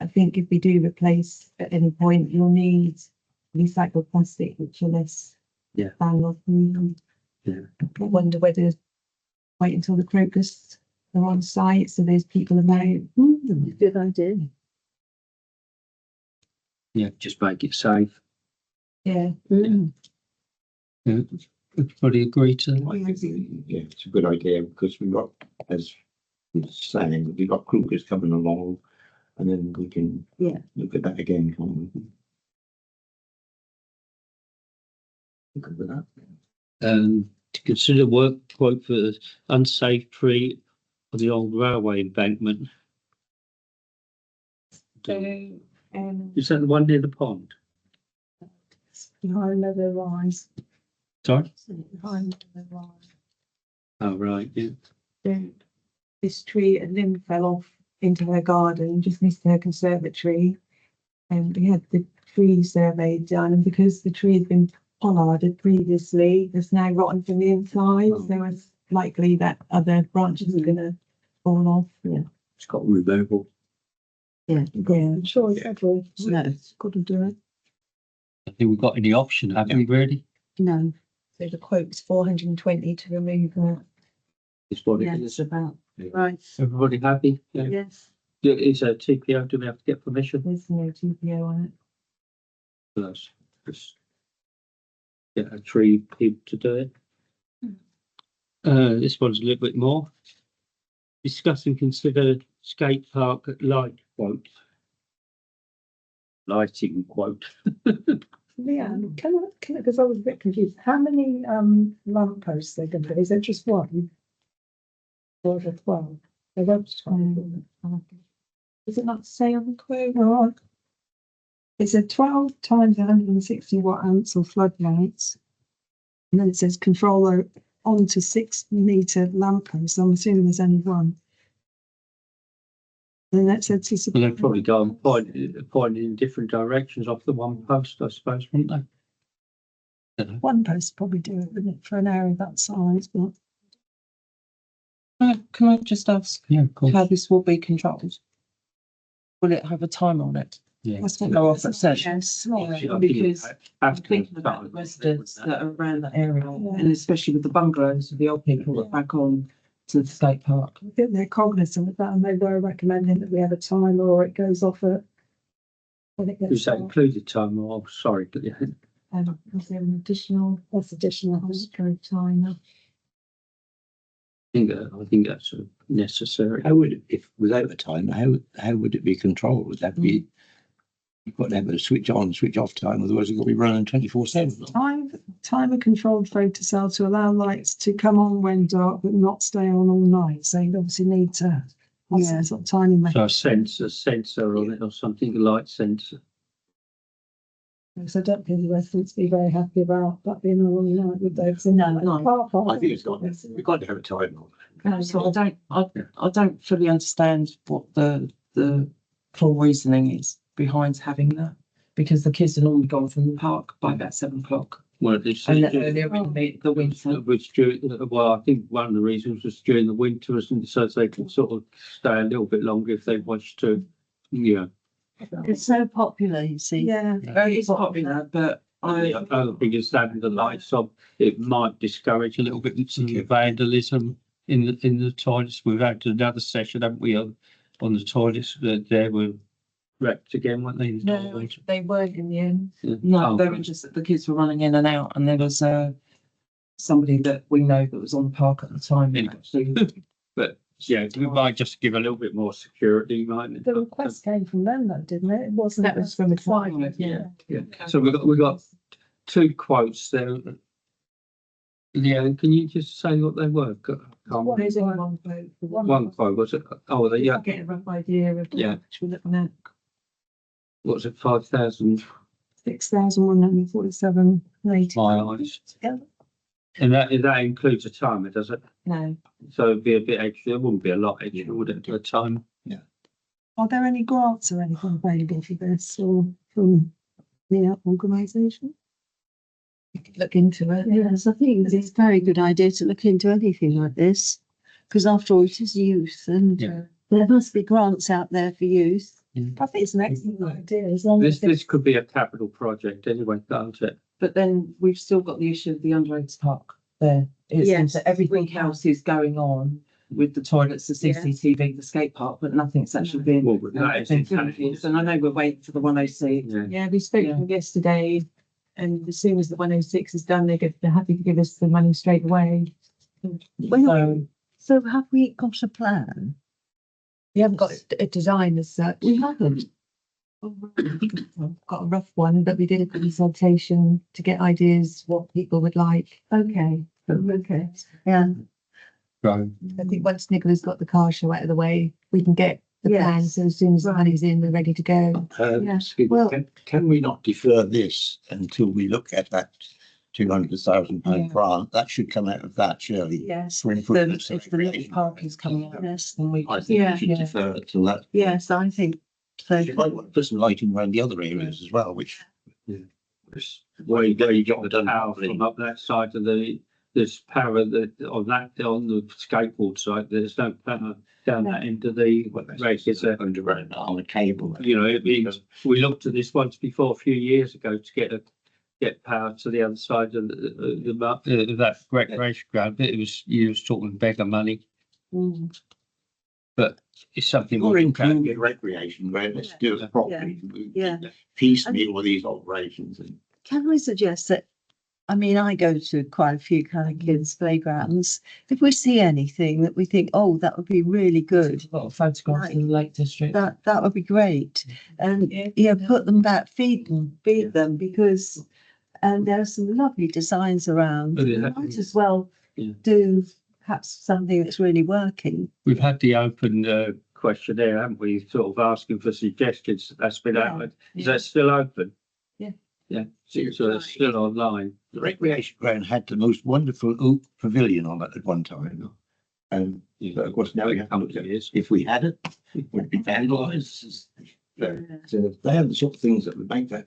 Speaker 3: I think if we do replace at any point, you'll need recycled plastic, which are less
Speaker 1: Yeah.
Speaker 3: than of.
Speaker 1: Yeah.
Speaker 3: I wonder whether wait until the crocus are on site, so there's people about.
Speaker 6: Good idea.
Speaker 1: Yeah, just make it safe.
Speaker 3: Yeah.
Speaker 6: Mm.
Speaker 1: Yeah. Everybody agree to that?
Speaker 8: I think, yeah, it's a good idea because we've got, as it's saying, we've got crookers coming along and then we can
Speaker 6: Yeah.
Speaker 8: look at that again, can't we? Good with that.
Speaker 1: To consider work quote for the unsafe tree on the old railway embankment.
Speaker 3: So,
Speaker 1: Is that the one near the pond?
Speaker 7: Behind Meadow Rise,
Speaker 1: Sorry?
Speaker 7: behind Meadow Rise.
Speaker 1: Oh, right, yeah.
Speaker 3: so this tree, a limb fell off into her garden, just missed her conservatory. And we had the tree survey done, and because the tree had been pollarded previously, it's now rotten from the inside, so it's likely that other branches are gonna fall off. Yeah.
Speaker 1: It's got removal.
Speaker 3: Yeah.
Speaker 7: I'm sure it's every,
Speaker 6: No,
Speaker 7: got to do it.
Speaker 1: I think we've got any option, have we really?
Speaker 6: no.
Speaker 3: So the quote's 420 to remove that.
Speaker 1: It's what it
Speaker 6: Yeah,
Speaker 1: is.
Speaker 6: it's about right.
Speaker 1: Everybody happy? Yeah.
Speaker 6: Yes.
Speaker 1: Is a TPO, do we have to get permission?
Speaker 3: There's no TPO on it.
Speaker 1: Let's just get a tree people to do it. This one's a little bit more. Discuss and consider skate park at light quote. Lighting quote.
Speaker 7: Leanne, can I, because I was a bit confused, how many lamp posts they're going to put? Is it just one? Or is it 12? They're up to 12.
Speaker 3: Does it not say on the quote?
Speaker 7: No, it said 12 times 160 watt amps or floodlights. And then it says controller on to 6 meter lamp posts. I'm assuming there's only one. And then it said to
Speaker 1: Well,
Speaker 7: supply.
Speaker 1: they've probably gone pointing in different directions off the one post, I suppose, wouldn't they?
Speaker 7: One post probably do it, wouldn't it, for an area that size, but
Speaker 5: Can I just ask
Speaker 1: Yeah, of course.
Speaker 5: how this will be controlled? Will it have a time on it?
Speaker 1: Yeah.
Speaker 7: that's what.
Speaker 5: Go off at session.
Speaker 7: Yes, right.
Speaker 1: Obviously, I think
Speaker 5: Because
Speaker 1: it
Speaker 5: I'm
Speaker 1: has to
Speaker 5: thinking about the residents that are around that area, and especially with the bungalows, with the old people that back on to the skate park.
Speaker 7: I think they're cognizant of that and they were recommending that we have a timer or it goes off at. When it
Speaker 1: Is
Speaker 7: gets
Speaker 1: that
Speaker 7: dark.
Speaker 1: included time? Oh, sorry, but yeah.
Speaker 3: Was there an additional
Speaker 7: That's additional.
Speaker 3: stroke timer?
Speaker 1: I think that's necessary.
Speaker 8: How would, if without a time, how would it be controlled? Would that be, you've got to have a switch on, switch off time, otherwise it's got to be running 24/7.
Speaker 7: Timer controlled photocell to allow lights to come on when dark but not stay on all night. So you obviously need to have
Speaker 6: Yeah.
Speaker 7: some sort of timing
Speaker 1: So
Speaker 7: mechanism.
Speaker 1: a sensor on it or something, a light sensor.
Speaker 7: So I don't think the residents be very happy about that being on all night with those.
Speaker 5: No.
Speaker 8: I think it's got, we've got to have a time on.
Speaker 5: So I don't fully understand what the full reasoning is behind having that. Because the kids are normally gone from the park by about 7 o'clock.
Speaker 1: Well, it's
Speaker 5: And earlier in the winter.
Speaker 1: which well, I think one of the reasons was during the winter, isn't it? So they can sort of stay a little bit longer if they wish to. Yeah.
Speaker 6: It's so popular, you see.
Speaker 7: Yeah.
Speaker 5: It is popular, but
Speaker 1: The other thing is having the lights on, it might discourage a little bit of vandalism in the toilets. We've had another session, haven't we, on the toilets that they were wrecked again, weren't they?
Speaker 3: No, they weren't in the end.
Speaker 1: Yeah.
Speaker 5: no,
Speaker 1: Oh,
Speaker 5: they were just that the kids were running in and out, and there was somebody that we know that was on the park at the time.
Speaker 1: Anyway.
Speaker 5: Actually,
Speaker 1: But yeah, we might just give a little bit more security, mightn't
Speaker 7: The
Speaker 1: it?
Speaker 7: request came from them though, didn't it? It wasn't.
Speaker 5: That was from the client,
Speaker 7: Yeah.
Speaker 1: Yeah. So we got two quotes there. Yeah, can you just say what they were?
Speaker 3: There's only one vote for
Speaker 1: One quote, was it? Oh, the, yeah,
Speaker 3: Get a rough idea of
Speaker 1: Yeah.
Speaker 3: how much we're looking at.
Speaker 1: what was it, 5,000
Speaker 7: £6,147.80.
Speaker 1: miles?
Speaker 7: Yeah.
Speaker 1: And that includes a timer, does it?
Speaker 3: No,
Speaker 1: So it'd be a bit extra, it wouldn't be a lot extra, would it, a time?
Speaker 7: Are there any grants or anything available for this or from the organisation?
Speaker 3: we could look into it.
Speaker 6: Yes, I think it's a very good idea to look into anything like this, because after all, it is youth, and
Speaker 1: Yeah.
Speaker 6: there must be grants out there for youth.
Speaker 7: I think it's an excellent idea as long as
Speaker 1: This could be a capital project anyway, can't it?
Speaker 5: But then we've still got the issue of the underage park there. It's
Speaker 6: Yes,
Speaker 5: that everything
Speaker 6: we have.
Speaker 5: else is going on with the toilets, the CCTV, the skate park, but nothing's actually been.
Speaker 1: Well, but that is
Speaker 5: been
Speaker 1: intelligent.
Speaker 5: And I know we're waiting for the 106.
Speaker 1: Yeah.
Speaker 3: Yeah, we spoke to
Speaker 5: Yeah.
Speaker 3: them yesterday, and as soon as the 106 is done, they're happy to give us the money straight away.
Speaker 5: So
Speaker 6: So have we got a plan?
Speaker 3: We haven't got a design as such.
Speaker 6: We haven't.
Speaker 3: We've got a rough one, but we did a consultation to get ideas what people would like.
Speaker 6: Okay, okay, yeah.
Speaker 1: Right.
Speaker 3: I think once Nicola's got the car show out of the way, we can get the
Speaker 6: Yes.
Speaker 3: plan. So as soon as the
Speaker 6: Right.
Speaker 3: money's in, we're ready to go.
Speaker 6: Yeah,
Speaker 8: Excuse me,
Speaker 6: well-
Speaker 8: can we not defer this until we look at that £200,000 grant? That should come out of that, surely.
Speaker 6: Yes,
Speaker 8: For
Speaker 5: if
Speaker 8: improvements.
Speaker 5: the little park is coming out,
Speaker 6: yes,
Speaker 5: then we.
Speaker 8: I think
Speaker 6: Yeah.
Speaker 8: we should
Speaker 5: Yeah.
Speaker 8: defer it till that.
Speaker 6: yes, I think so.
Speaker 8: You might want to put some lighting around the other areas as well, which.
Speaker 1: Where you get the power from up that side of there's power that on the skateboard side, there's no power down that end of the race, is there?
Speaker 8: Underground on a cable.
Speaker 1: You know, it means, we looked at this once before, a few years ago, to get power to the other side of that recreation ground, but you was talking beggar money, but it's something.
Speaker 8: Or
Speaker 1: we
Speaker 8: include
Speaker 1: can
Speaker 8: recreation, where let's do it properly.
Speaker 6: Yeah.
Speaker 8: Piecemeal with these operations and.
Speaker 6: Can we suggest that, I mean, I go to quite a few kind of kids' playgrounds. If we see anything that we think, oh, that would be really good,
Speaker 5: A lot of photographs in the Lake District.
Speaker 6: that would be great. And yeah, put them back, feed them, because there are some lovely designs around.
Speaker 1: But
Speaker 6: We
Speaker 1: it
Speaker 6: might
Speaker 1: happens.
Speaker 6: as well
Speaker 1: Yeah.
Speaker 6: do perhaps something that's really working.
Speaker 1: We've had the open questionnaire, haven't we? Sort of asking for suggestions. That's been out. Is that still open?
Speaker 6: Yeah.
Speaker 1: Yeah. So it's still online.
Speaker 8: The recreation ground had the most wonderful oak pavilion on it at one time. But of course, now we have to look at it. If we had it, it would be vandalised. So they are the sort of things that would make that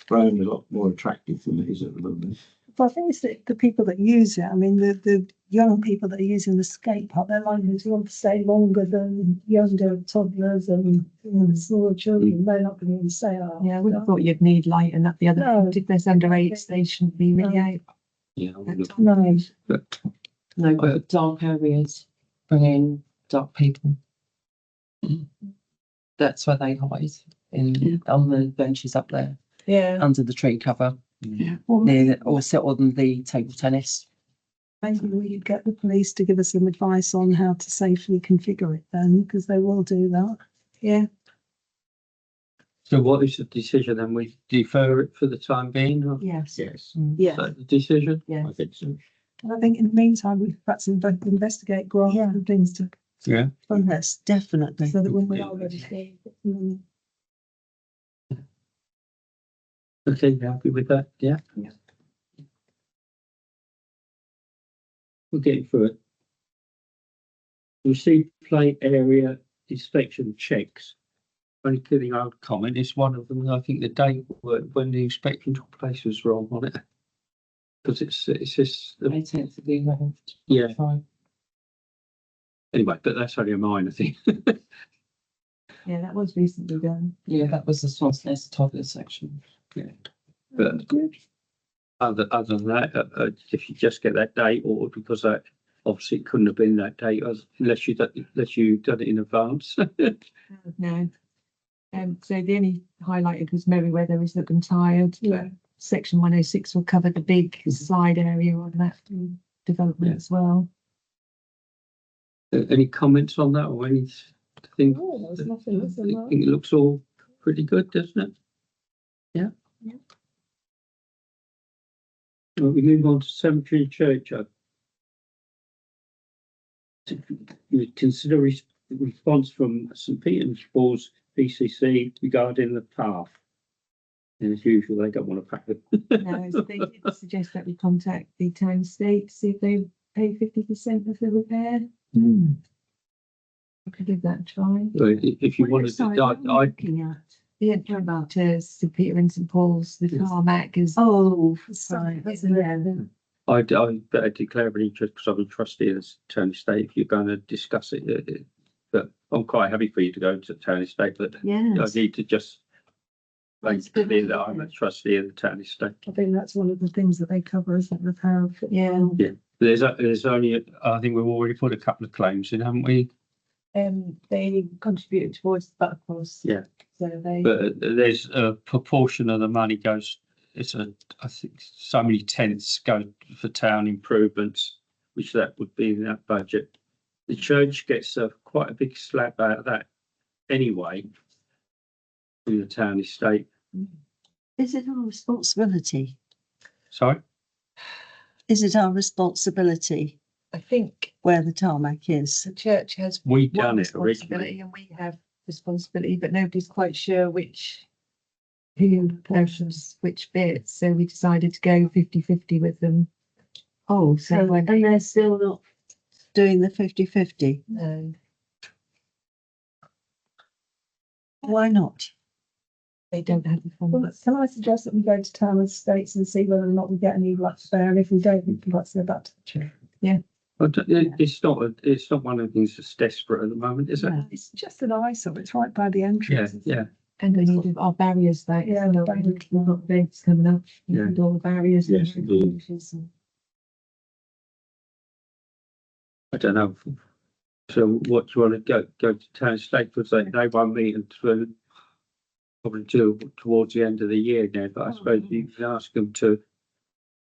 Speaker 8: ground a lot more attractive for me at the moment.
Speaker 7: But I think it's the people that use it. I mean, the young people that are using the skate park, they're likely to want to stay longer than younger toddlers and smaller children. They're not going to stay out.
Speaker 3: Yeah, I would have thought you'd need light and up the other
Speaker 7: No.
Speaker 3: end. If there's under eight, they shouldn't be really out.
Speaker 1: Yeah.
Speaker 7: No.
Speaker 1: But
Speaker 5: No, but the dark areas bring in dark people. That's where they hide on the benches up there,
Speaker 3: Yeah.
Speaker 5: under the tree cover,
Speaker 7: Well,
Speaker 5: or sit on the table tennis.
Speaker 7: maybe we could get the police to give us some advice on how to safely configure it then, because they will do that.
Speaker 3: Yeah.
Speaker 1: so what is the decision then? We defer it for the time being? Or
Speaker 6: Yes,
Speaker 8: Yes,
Speaker 6: yeah,
Speaker 1: is that the decision?
Speaker 8: I think so.
Speaker 7: And I think in the meantime, we perhaps investigate grants
Speaker 6: Yeah.
Speaker 7: and things to
Speaker 1: Yeah.
Speaker 7: fund
Speaker 6: yes, definitely.
Speaker 7: so that when we are ready to go.
Speaker 1: Okay, you happy with that? Yeah.
Speaker 7: Yeah.
Speaker 1: We're getting through it. Receive play area inspection checks. Only thing I would comment is one of them, I think the date when the inspection took place was wrong on it. Because it's just,
Speaker 5: 18th of the 11th.
Speaker 1: Yeah.
Speaker 5: 25.
Speaker 1: anyway, but that's only a minor thing.
Speaker 3: Yeah, that was recently done.
Speaker 5: Yeah, that was the Swansea toddler section.
Speaker 1: But other than that, if you just get that date, or because that obviously it couldn't have been that date unless you done it in advance.
Speaker 3: No. So the only highlighted was Merryweather is looking tired.
Speaker 7: Yeah.
Speaker 3: Section 106 will cover the big slide area on that development
Speaker 1: Yeah.
Speaker 3: as well.
Speaker 1: Any comments on that or anything?
Speaker 7: Oh, there's nothing,
Speaker 1: I
Speaker 7: is there,
Speaker 1: think
Speaker 7: Mark?
Speaker 1: it looks all pretty good, doesn't it? Yeah.
Speaker 3: Yeah.
Speaker 1: Well, we move on to cemetery and churchyard. You consider response from St Peter and Paul's PCC regarding the path. And as usual, they don't want to pack it.
Speaker 3: No, so they did suggest that we contact the town state to see if they pay 50% of the repair. I could give that a try.
Speaker 1: If you wanted to,
Speaker 6: Looking at.
Speaker 3: Yeah, about St Peter and St Paul's, the tarmac is.
Speaker 6: Oh,
Speaker 3: Right,
Speaker 6: right.
Speaker 3: yeah,
Speaker 1: I better declare an interest because I'm a trustee of the town estate if you're going to discuss it. But I'm quite happy for you to go to the town estate, but I
Speaker 6: Yes.
Speaker 1: need to just make
Speaker 6: That's good
Speaker 1: clear that
Speaker 6: idea.
Speaker 1: I'm a trustee of the town estate.
Speaker 7: I think that's one of the things that they cover, isn't it, repair of.
Speaker 3: Yeah.
Speaker 1: There's only, I think we've already put a couple of claims in, haven't we?
Speaker 3: They contributed towards the butt cost.
Speaker 1: Yeah.
Speaker 3: So they.
Speaker 1: But there's a proportion of the money goes, I think so many tenths go for town improvements, which that would be in that budget. The church gets quite a big slab out of that anyway, in the town estate.
Speaker 6: Is it our responsibility?
Speaker 1: Sorry?
Speaker 6: Is it our responsibility
Speaker 3: I think
Speaker 6: where the tarmac is?
Speaker 3: the church has
Speaker 1: We
Speaker 3: one
Speaker 1: done it originally.
Speaker 3: responsibility and we have responsibility, but nobody's quite sure who portions which bits. So we decided to go 50-50 with them.
Speaker 6: Oh, so,
Speaker 3: So,
Speaker 6: and they're still not doing the 50-50?
Speaker 3: No,
Speaker 6: Why not?
Speaker 3: they don't have the
Speaker 7: Well,
Speaker 3: funds.
Speaker 7: can I suggest that we go to town estates and see whether or not we get any luck there, and if we don't, we can go back to the chair.
Speaker 1: It's not one of the things that's desperate at the moment, is it?
Speaker 6: No.
Speaker 7: It's just an eyesore, it's right by the
Speaker 1: Yeah,
Speaker 7: entrance.
Speaker 1: yeah.
Speaker 3: And we need our barriers back.
Speaker 7: Yeah,
Speaker 3: So
Speaker 7: the barriers.
Speaker 3: we've got events coming up. We
Speaker 1: Yeah.
Speaker 3: need all the barriers. and
Speaker 4: Yes, indeed.
Speaker 3: enclosures and-
Speaker 1: I don't know. So what do you want to go to town estate, because they won't meet until probably towards the end of the year now, but I suppose you can ask them to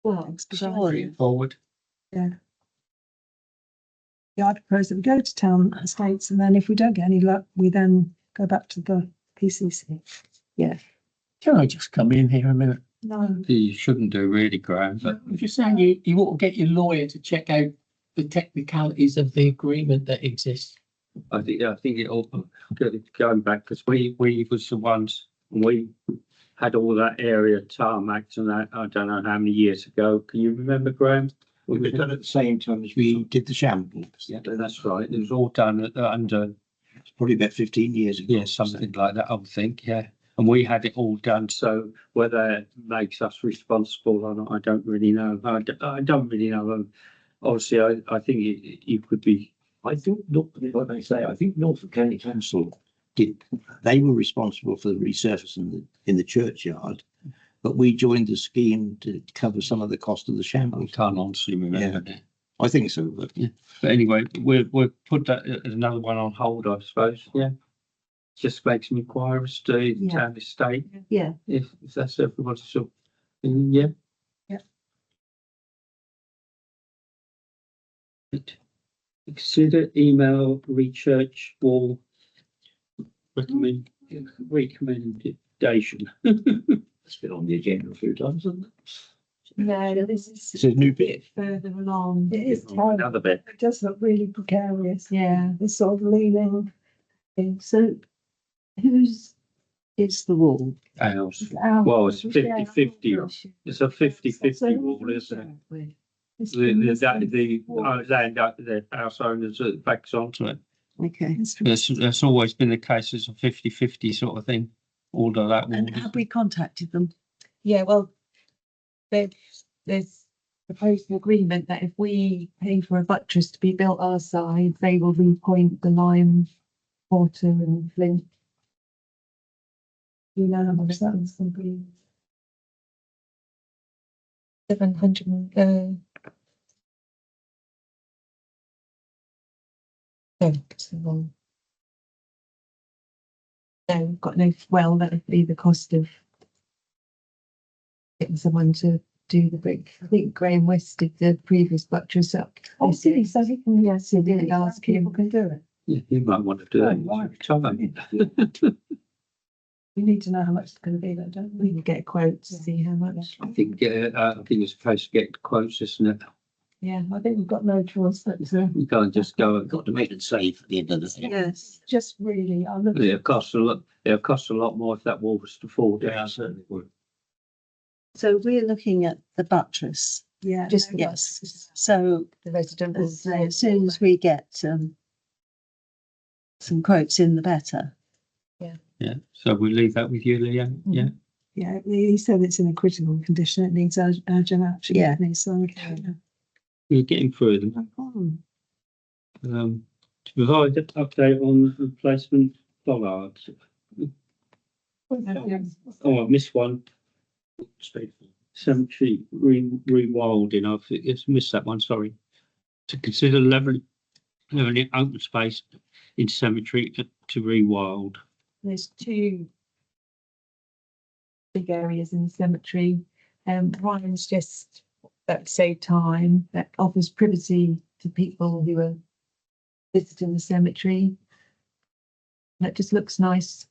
Speaker 6: Well, surely.
Speaker 1: forward.
Speaker 7: Yeah, I propose that we go to town estates, and then if we don't get any luck, we then go back to the PCC.
Speaker 2: Can I just come in here a minute?
Speaker 7: No.
Speaker 1: You shouldn't do really, Graham, but
Speaker 2: I'm just saying you ought to get your lawyer to check out the technicalities of the agreement that exists.
Speaker 1: I think it all going back, because we was the ones, we had all that area tarmacked and that, I don't know how many years ago. Can you remember, Graham?
Speaker 8: It was done at the same time as we did the shambles.
Speaker 1: Yeah, that's right. It was all done under,
Speaker 8: It's probably about 15 years ago.
Speaker 1: yeah, something like that, I would think, yeah. And we had it all done, so whether it makes us responsible or not, I don't really know. I don't really know. Obviously, I think you could be,
Speaker 8: I think, like I say, I think Norfolk County Council they were responsible for the resurfacing in the churchyard, but we joined the scheme to cover some of the cost of the
Speaker 1: I
Speaker 8: shambles.
Speaker 1: can't honestly remember now.
Speaker 8: I think so, but
Speaker 1: But anyway, we'll put that as another one on hold, I suppose, yeah. Just make some inquiries to the
Speaker 6: Yeah.
Speaker 1: town estate,
Speaker 6: Yeah,
Speaker 1: if that's everyone's sort, yeah.
Speaker 7: Yeah.
Speaker 1: Consider email rechurch wall recommendation.
Speaker 8: it's been on the agenda a few times, hasn't it?
Speaker 3: No, this
Speaker 8: It's
Speaker 3: is
Speaker 8: a new bit.
Speaker 3: further along.
Speaker 7: It is terrible.
Speaker 1: Another bit.
Speaker 7: It does look really precarious.
Speaker 3: Yeah.
Speaker 7: It's sort of leaning.
Speaker 6: so whose is the wall?
Speaker 1: House.
Speaker 7: out.
Speaker 1: Well, it's
Speaker 7: Yeah.
Speaker 1: 50-50. It's a 50-50 wall, isn't it?
Speaker 7: It's
Speaker 1: The
Speaker 7: been
Speaker 1: land, the house owners backs onto it.
Speaker 6: Okay.
Speaker 1: That's always been the case. It's a 50-50 sort of thing. All of that.
Speaker 6: And have we contacted them?
Speaker 3: Yeah, well, there's proposed an agreement that if we pay for a buttress to be built our side, they will repoint the lime, mortar and flint.
Speaker 7: You know how much that's going to be.
Speaker 3: 700, no, it's the wrong. No, we've got no, well, that would be the cost of getting someone to do the brick. I think Graham West did the previous buttress up.
Speaker 7: Oh, did he? So he can, yes, he
Speaker 3: did
Speaker 7: did
Speaker 3: ask
Speaker 7: ask people
Speaker 3: him.
Speaker 7: can do it.
Speaker 1: Yeah, you might want to do
Speaker 7: Oh,
Speaker 1: that.
Speaker 7: right.
Speaker 1: Time.
Speaker 7: We need to know how much it's going to be though, don't
Speaker 3: We
Speaker 7: we?
Speaker 3: can get quotes to see how much.
Speaker 1: I think it's a case of getting quotes, isn't it?
Speaker 3: Yeah,
Speaker 7: I think we've got no choice but to,
Speaker 1: You can't just go,
Speaker 8: Got to make it safe at the end of the day.
Speaker 6: Yes.
Speaker 7: just really, I look.
Speaker 1: it'll cost a lot, it'll cost a lot more if that wall was to fall down.
Speaker 8: Certainly would.
Speaker 6: So we're looking at the buttress.
Speaker 7: Yeah.
Speaker 3: Just-
Speaker 7: no,
Speaker 6: Yes. So
Speaker 3: the resident.
Speaker 6: as soon as we get some quotes in, the better.
Speaker 1: Yeah, so we'll leave that with you, Leanne, yeah?
Speaker 7: Yeah, he said it's in a critical condition. It needs urgent action.
Speaker 6: Yeah.
Speaker 7: So,
Speaker 1: We're getting through them. To provide an update on replacement bollards. Oh, I missed one. Cemetery rewilding, I've just missed that one, sorry. To consider leveling open space in cemetery to rewild.
Speaker 3: There's two big areas in the cemetery. Ryan's just, that would save time, that offers privacy to people who are visiting the cemetery. That just looks nice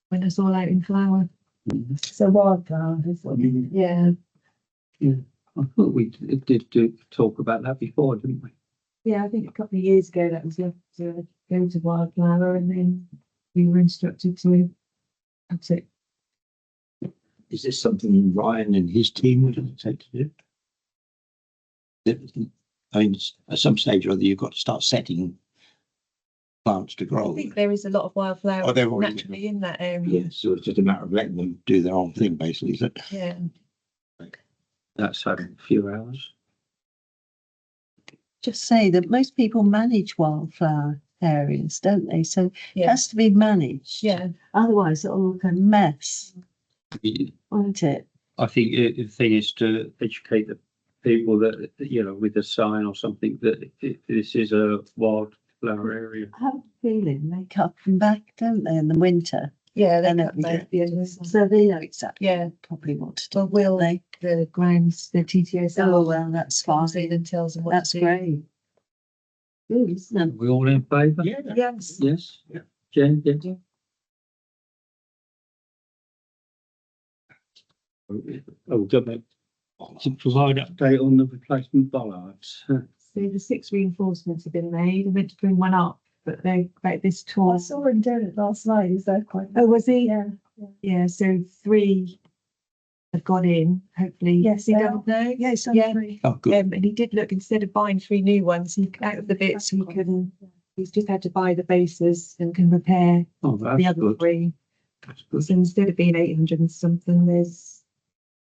Speaker 3: when it's all out in flower.
Speaker 7: so wildflower is what you.
Speaker 3: Yeah,
Speaker 1: I thought we did talk about that before, didn't we?
Speaker 3: yeah, I think a couple of years ago that was left to go to wildflower, and then we were instructed to. That's it.
Speaker 8: Is this something Ryan and his team would undertake to do? I mean, at some stage or other, you've got to start setting plants to
Speaker 3: I
Speaker 8: grow.
Speaker 3: think there is a lot of wildflower
Speaker 8: Oh, they've already-
Speaker 3: naturally in that area.
Speaker 8: Yeah, so it's just a matter of letting them do their own thing, basically, is it?
Speaker 3: Yeah.
Speaker 1: That's had a few hours.
Speaker 6: Just say that most people manage wildflower areas, don't they? So it
Speaker 3: Yeah.
Speaker 6: has to be managed.
Speaker 3: Yeah.
Speaker 6: Otherwise it'll look a mess, won't it?
Speaker 1: I think the thing is to educate the people that, you know, with a sign or something that this is a wildflower area.
Speaker 6: I have a feeling they cut them back, don't they, in the winter?
Speaker 3: Yeah, they
Speaker 6: And
Speaker 3: cut
Speaker 6: everything.
Speaker 3: back the end of the summer.
Speaker 6: So they know exactly
Speaker 3: Yeah,
Speaker 6: probably what to do.
Speaker 3: well, Will,
Speaker 6: They,
Speaker 3: the grounds, the TTO.
Speaker 6: oh, well, that's
Speaker 3: comes in
Speaker 6: fine.
Speaker 3: and tells them what
Speaker 6: That's
Speaker 3: to do.
Speaker 6: great. Good, isn't
Speaker 1: Are
Speaker 6: it?
Speaker 1: we all in favour?
Speaker 8: Yeah.
Speaker 3: Yes.
Speaker 1: Yes?
Speaker 8: Yeah.
Speaker 1: Jen, yeah? Oh, don't make, to provide update on the replacement bollards.
Speaker 3: So the 6 reinforcements have been made. I meant to bring one up, but they're about this
Speaker 7: I
Speaker 3: tall.
Speaker 7: saw him doing it last night. He's there quite.
Speaker 3: Oh, was he?
Speaker 7: Yeah.
Speaker 3: Yeah, so 3 have gone in, hopefully.
Speaker 7: Yes,
Speaker 3: He
Speaker 7: they
Speaker 3: done
Speaker 7: are.
Speaker 3: no?
Speaker 7: Yeah, it's done
Speaker 3: Yeah.
Speaker 7: 3.
Speaker 8: Oh, good.
Speaker 3: And he did look, instead of buying 3 new ones, he out of the bits he can, he's just had to buy the bases and can repair
Speaker 1: Oh,
Speaker 3: the
Speaker 1: that's
Speaker 3: other
Speaker 1: good.
Speaker 3: 3.
Speaker 1: That's good.
Speaker 3: So instead of being 800 and something, there's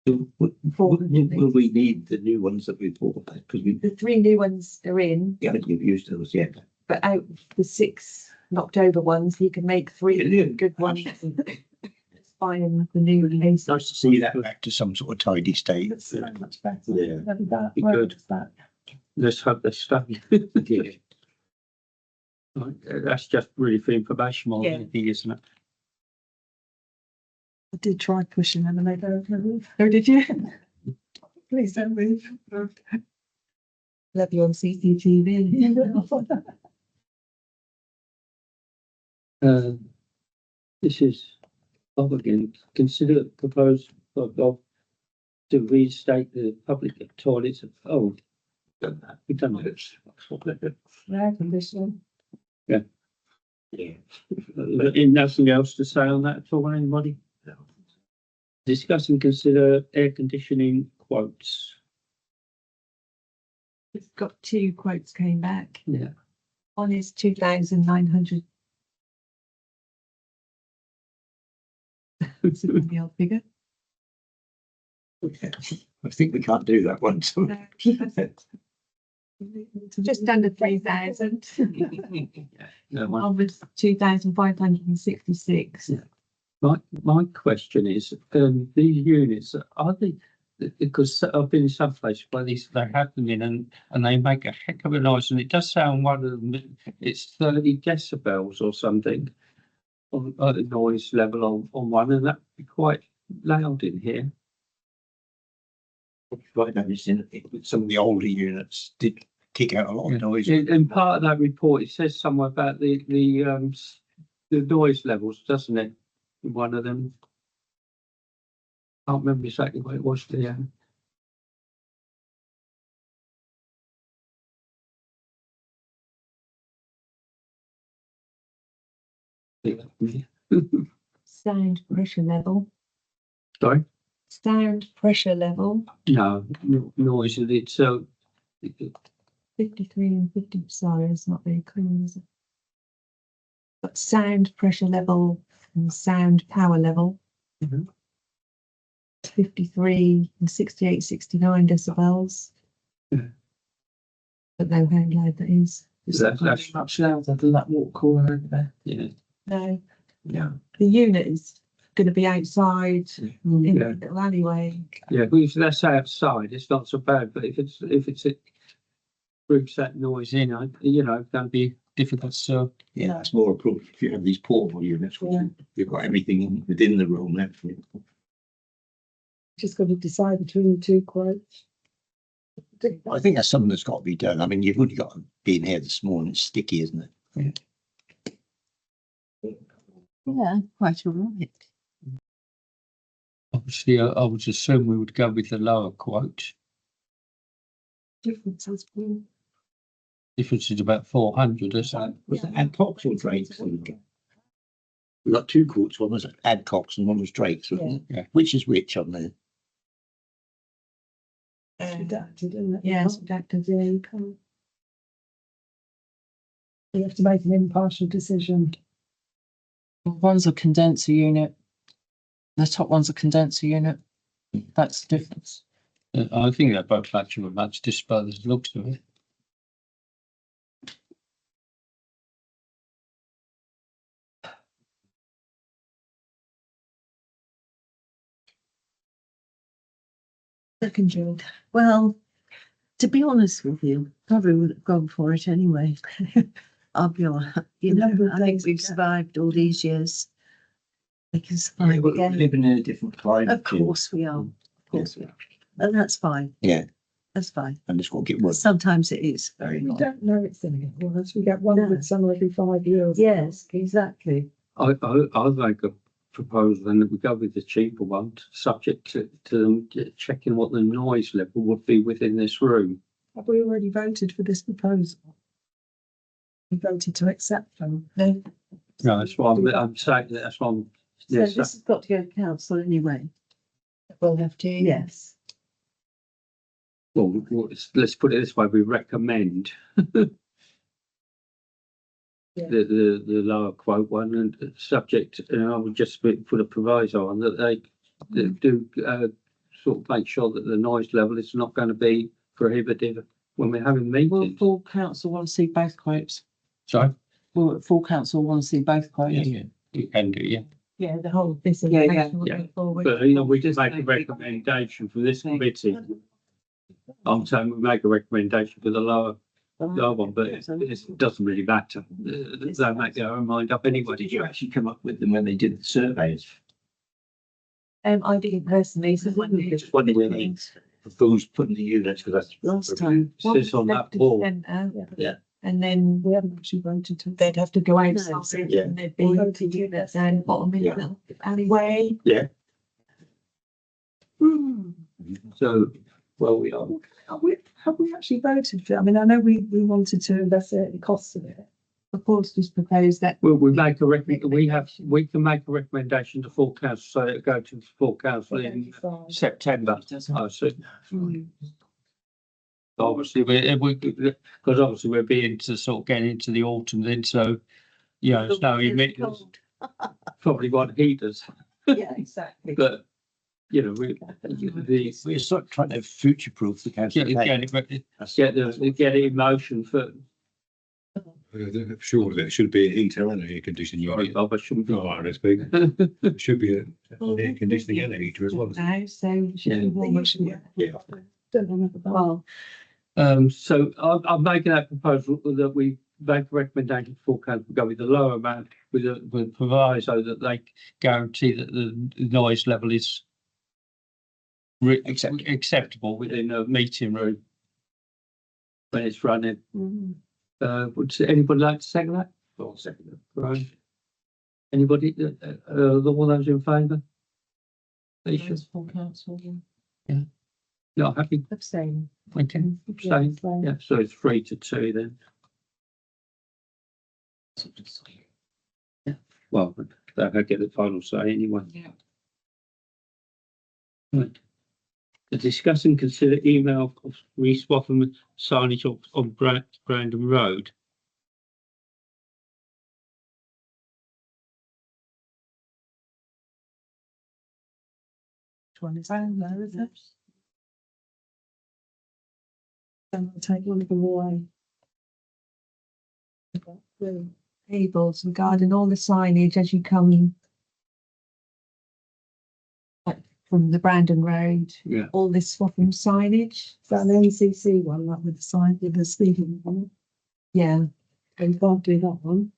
Speaker 8: Will we need the new ones that we bought? Because we,
Speaker 3: the 3 new ones are in,
Speaker 8: yeah, you've used those, yeah.
Speaker 3: but out of the 6 knocked over ones, he can make 3
Speaker 8: Brilliant.
Speaker 3: good ones. It's buying the new bases.
Speaker 8: Nice to see that back to some sort of tidy state.
Speaker 7: It's so much better.
Speaker 8: Yeah.
Speaker 7: That,
Speaker 1: Be
Speaker 7: where
Speaker 1: good.
Speaker 7: was that?
Speaker 1: Let's hope they stay.
Speaker 8: Yeah.
Speaker 1: Right, that's just really for information more than
Speaker 3: Yeah.
Speaker 1: anything, isn't it?
Speaker 7: I did try pushing them and they don't move.
Speaker 3: Oh, did you?
Speaker 7: Please don't move.
Speaker 3: Love you on CCTV.
Speaker 1: This is Bob again. Consider proposed Bob to reinstate the public toilets. Oh, done that. We've done that.
Speaker 7: Air conditioning.
Speaker 8: Yeah.
Speaker 1: Nothing else to say on that at all, anybody? Discuss and consider air conditioning quotes.
Speaker 3: We've got 2 quotes came back.
Speaker 1: Yeah.
Speaker 3: One is 2,900. It's a the old figure.
Speaker 8: I think we can't do that one. So.
Speaker 3: Just under 3,000.
Speaker 1: One.
Speaker 3: One was 2,566.
Speaker 1: Yeah. My question is, these units, are they, because I've been in some places where they have them in and they make a heck of a noise, and it does sound one of them, it's 30 decibels or something on the noise level on one, and that'd be quite loud in here.
Speaker 8: I noticed in some of the older units did kick out a lot of noise.
Speaker 1: In part of that report, it says somewhere about the noise levels, doesn't it? one of them. Can't remember exactly what it was, yeah.
Speaker 3: Sound pressure level.
Speaker 1: Sorry?
Speaker 3: Sound pressure level,
Speaker 1: No, noise, it's so,
Speaker 3: 53 and 50, sorry, it's not very clear, is it? But sound pressure level and sound power level.
Speaker 1: Mhm.
Speaker 3: 53 and 68, 69 decibels.
Speaker 1: Yeah.
Speaker 3: But no how loud that is.
Speaker 5: It's
Speaker 1: That's-
Speaker 5: not
Speaker 1: that's-
Speaker 5: much louder than that water cooler over there.
Speaker 1: yeah,
Speaker 3: No,
Speaker 1: yeah,
Speaker 3: the unit is going to be outside in
Speaker 1: Yeah.
Speaker 3: the little alleyway.
Speaker 1: yeah, well, if that's outside, it's not so bad, but if it's it brings that noise in, you know, it's gonna be difficult, so.
Speaker 8: Yeah, that's more appropriate if you have these portable units, which you've got everything within the room and everything.
Speaker 7: Just got to decide between the two quotes.
Speaker 8: I think that's something that's got to be done. I mean, you've only got to be in here this morning, it's sticky, isn't it?
Speaker 6: Yeah, quite all right.
Speaker 1: Obviously, I would assume we would go with the lower quote.
Speaker 7: Difference has been.
Speaker 1: Difference is about 400 or so.
Speaker 8: Was it Adcox or Drake's? We got two quotes, one was Adcox and one was Drake's, wasn't it?
Speaker 1: Yeah.
Speaker 8: Which is which on there?
Speaker 7: Redacted, isn't it?
Speaker 3: Yes, redacted.
Speaker 7: Yeah, you can't. You have to make an impartial decision.
Speaker 5: One's a condenser unit. The top one's a condenser unit. That's the difference.
Speaker 1: I think they're both actually much just by the looks of it.
Speaker 3: Second job.
Speaker 6: Well, to be honest with you, probably would have gone for it anyway. I'll be honest, you
Speaker 7: The
Speaker 6: know,
Speaker 7: number of
Speaker 6: I think
Speaker 7: days
Speaker 6: we've
Speaker 7: we get.
Speaker 6: survived all these years. We can
Speaker 8: Yeah,
Speaker 6: survive
Speaker 8: we're
Speaker 6: again.
Speaker 8: living in a different climate.
Speaker 6: Of course we are, of course we are. And that's fine.
Speaker 8: Yeah.
Speaker 6: That's fine.
Speaker 8: And it's got to get worse.
Speaker 6: Sometimes it is very
Speaker 7: We
Speaker 6: hard.
Speaker 7: don't know it's going to get worse. We get one
Speaker 6: No.
Speaker 7: with summer every 5 years.
Speaker 6: Yes, exactly.
Speaker 1: I'll make a proposal then that we go with the cheaper one, subject to them checking what the noise level would be within this room.
Speaker 7: Have we already voted for this proposal? We voted to accept them.
Speaker 3: No,
Speaker 1: No, that's why I'm saying, that's why I'm,
Speaker 6: So
Speaker 1: yes,
Speaker 6: this has got to go to council anyway.
Speaker 3: we'll have to.
Speaker 6: Yes.
Speaker 1: well, let's put it this way, we recommend
Speaker 7: Yeah.
Speaker 1: the lower quote one and subject, and I would just put a proviso on that they do sort of make sure that the noise level is not going to be prohibitive when we're having
Speaker 5: Will
Speaker 1: meetings.
Speaker 5: full council want to see both quotes?
Speaker 1: Sorry?
Speaker 5: Will full council want to see both quotes?
Speaker 1: Yeah, you can do, yeah.
Speaker 3: Yeah, the whole, this
Speaker 5: Yeah, yeah,
Speaker 3: information will
Speaker 1: yeah.
Speaker 3: go forward.
Speaker 1: But, you know, we just make a recommendation for this committee. I'm saying we make a recommendation for the lower one, but it doesn't really matter. They'll make their own mind up anyway.
Speaker 8: Did you actually come up with them when they did the surveys?
Speaker 3: I didn't personally, so when you.
Speaker 8: Just wondering where they proposed putting the units, because that's.
Speaker 6: Last time.
Speaker 3: One
Speaker 1: Sits on
Speaker 3: was
Speaker 1: that
Speaker 3: left of
Speaker 1: wall.
Speaker 3: centre,
Speaker 8: Yeah.
Speaker 3: And then
Speaker 7: We haven't actually voted to.
Speaker 3: they'd have to go outside
Speaker 8: Yeah.
Speaker 3: and there'd be
Speaker 7: Voted to
Speaker 3: units down bottom in
Speaker 8: Yeah.
Speaker 3: the little alleyway.
Speaker 8: Yeah.
Speaker 1: So, well, we are.
Speaker 7: Have we actually voted for it? I mean, I know we wanted to investigate the costs of it.
Speaker 3: Of course, just proposed that.
Speaker 1: Well, we make a we can make a recommendation to full council, so it'll go to full council in September. I see. Obviously, because obviously we're being to sort of getting into the autumn then, so, you know, it's no
Speaker 6: It's
Speaker 1: emitters,
Speaker 6: cold.
Speaker 1: probably want heaters,
Speaker 6: Yeah, exactly.
Speaker 1: but, you know,
Speaker 8: We're sort of trying to future-proof the council.
Speaker 1: get it in motion for,
Speaker 4: Sure, there should be a heater and an air conditioning
Speaker 1: sorry,
Speaker 4: unit.
Speaker 1: Bob, I shouldn't be.
Speaker 4: Oh, that's big. There should be an air conditioning and a heater as well.
Speaker 3: Now, so it should be
Speaker 1: Yeah.
Speaker 3: warmer.
Speaker 4: Yeah.
Speaker 7: Don't remember that.
Speaker 6: Well,
Speaker 1: So I'm making that proposal that we make a recommendation for full council, go with the lower amount with a proviso that they guarantee that the noise level is acceptable within a meeting room when it's running. Would anybody like to second that? Or second it, right? Anybody, all those in favour? Alicia,
Speaker 5: Those full council.
Speaker 1: not happy?
Speaker 7: Abstain.
Speaker 1: Okay, abstain.
Speaker 7: abstain.
Speaker 1: Yeah, so it's 3-2 then. Yeah, well, they'll get the final say anyway.
Speaker 5: Yeah.
Speaker 1: Right. To discuss and consider email of re-Swaffham signage on Brandon Road.
Speaker 7: Which one is that? No, is it? Then I'll take one of them away.
Speaker 3: Tables regarding all the signage as you come like from the Brandon Road,
Speaker 1: Yeah.
Speaker 3: all this Swaffham signage.
Speaker 7: Is that an NCC one, that with the sign, with the speeding one?
Speaker 3: Yeah,
Speaker 7: We can't do that one.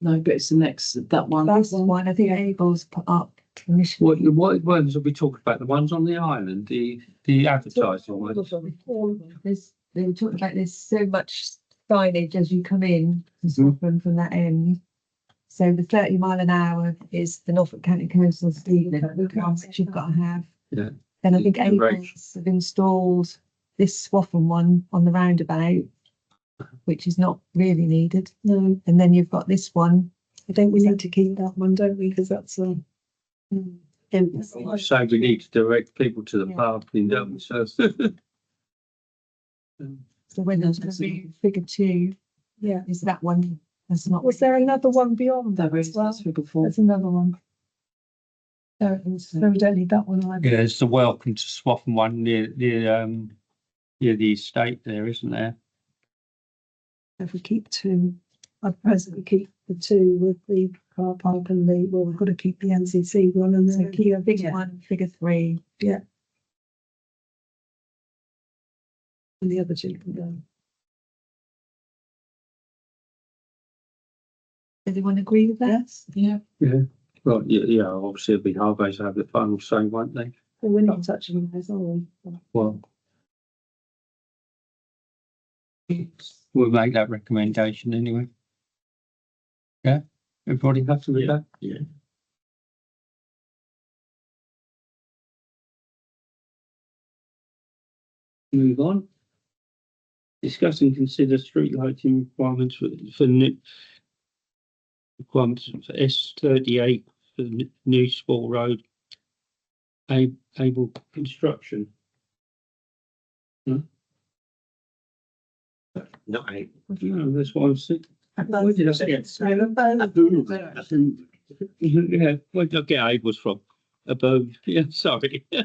Speaker 5: No, but it's the next, that one.
Speaker 3: that's the one I think Abel's put up initially.
Speaker 1: What ones are we talking about? The ones on the island, the advertising
Speaker 7: All of
Speaker 1: ones?
Speaker 7: them, all of them.
Speaker 3: They were talking about there's so much signage as you come in to
Speaker 1: Mhm.
Speaker 3: Swaffham from that end. So the 30 mile an hour is the Norfolk County Coastal Speed limit, which you've got to have.
Speaker 1: Yeah.
Speaker 3: Then I think
Speaker 1: The rate.
Speaker 3: Abel's have installed this Swaffham one on the roundabout, which is not really needed.
Speaker 7: No,
Speaker 3: And then you've got this one.
Speaker 7: I think we need to keep that one, don't we? Because that's a.
Speaker 1: So we need to direct people to the
Speaker 3: Yeah.
Speaker 1: parking, don't we? So.
Speaker 3: So when there's going to be figure 2,
Speaker 7: Yeah.
Speaker 3: is that one that's not.
Speaker 7: Was there another one beyond that
Speaker 5: There
Speaker 7: as
Speaker 5: is,
Speaker 7: well?
Speaker 5: that's figure 4.
Speaker 7: There's another one. So we don't need that one either.
Speaker 1: Yeah, there's the welcome to Swaffham one near the estate there, isn't there?
Speaker 7: If we keep 2, I'd presently keep the 2 with the car park and well, we've got to keep the NCC one and
Speaker 3: So
Speaker 7: then
Speaker 3: keep
Speaker 7: keep
Speaker 3: a big
Speaker 7: yeah,
Speaker 3: one, figure 3.
Speaker 7: and the other 2 can go.
Speaker 3: Does anyone agree with that?
Speaker 5: Yeah.
Speaker 1: Well, yeah, obviously it'll be Harvey's have the final say, won't they?
Speaker 7: Well, we're not touching those, are we?
Speaker 1: Well. We'll make that recommendation anyway. Yeah, everybody happy with that?
Speaker 8: Yeah.
Speaker 1: Move on. Discuss and consider street lighting requirements for new requirements for S38 for New Spall Road. Able construction.
Speaker 8: Not a.
Speaker 1: No, that's what I was saying. Where did I get? Yeah, where did I get Abel's from? Above, yeah, sorry. Yeah.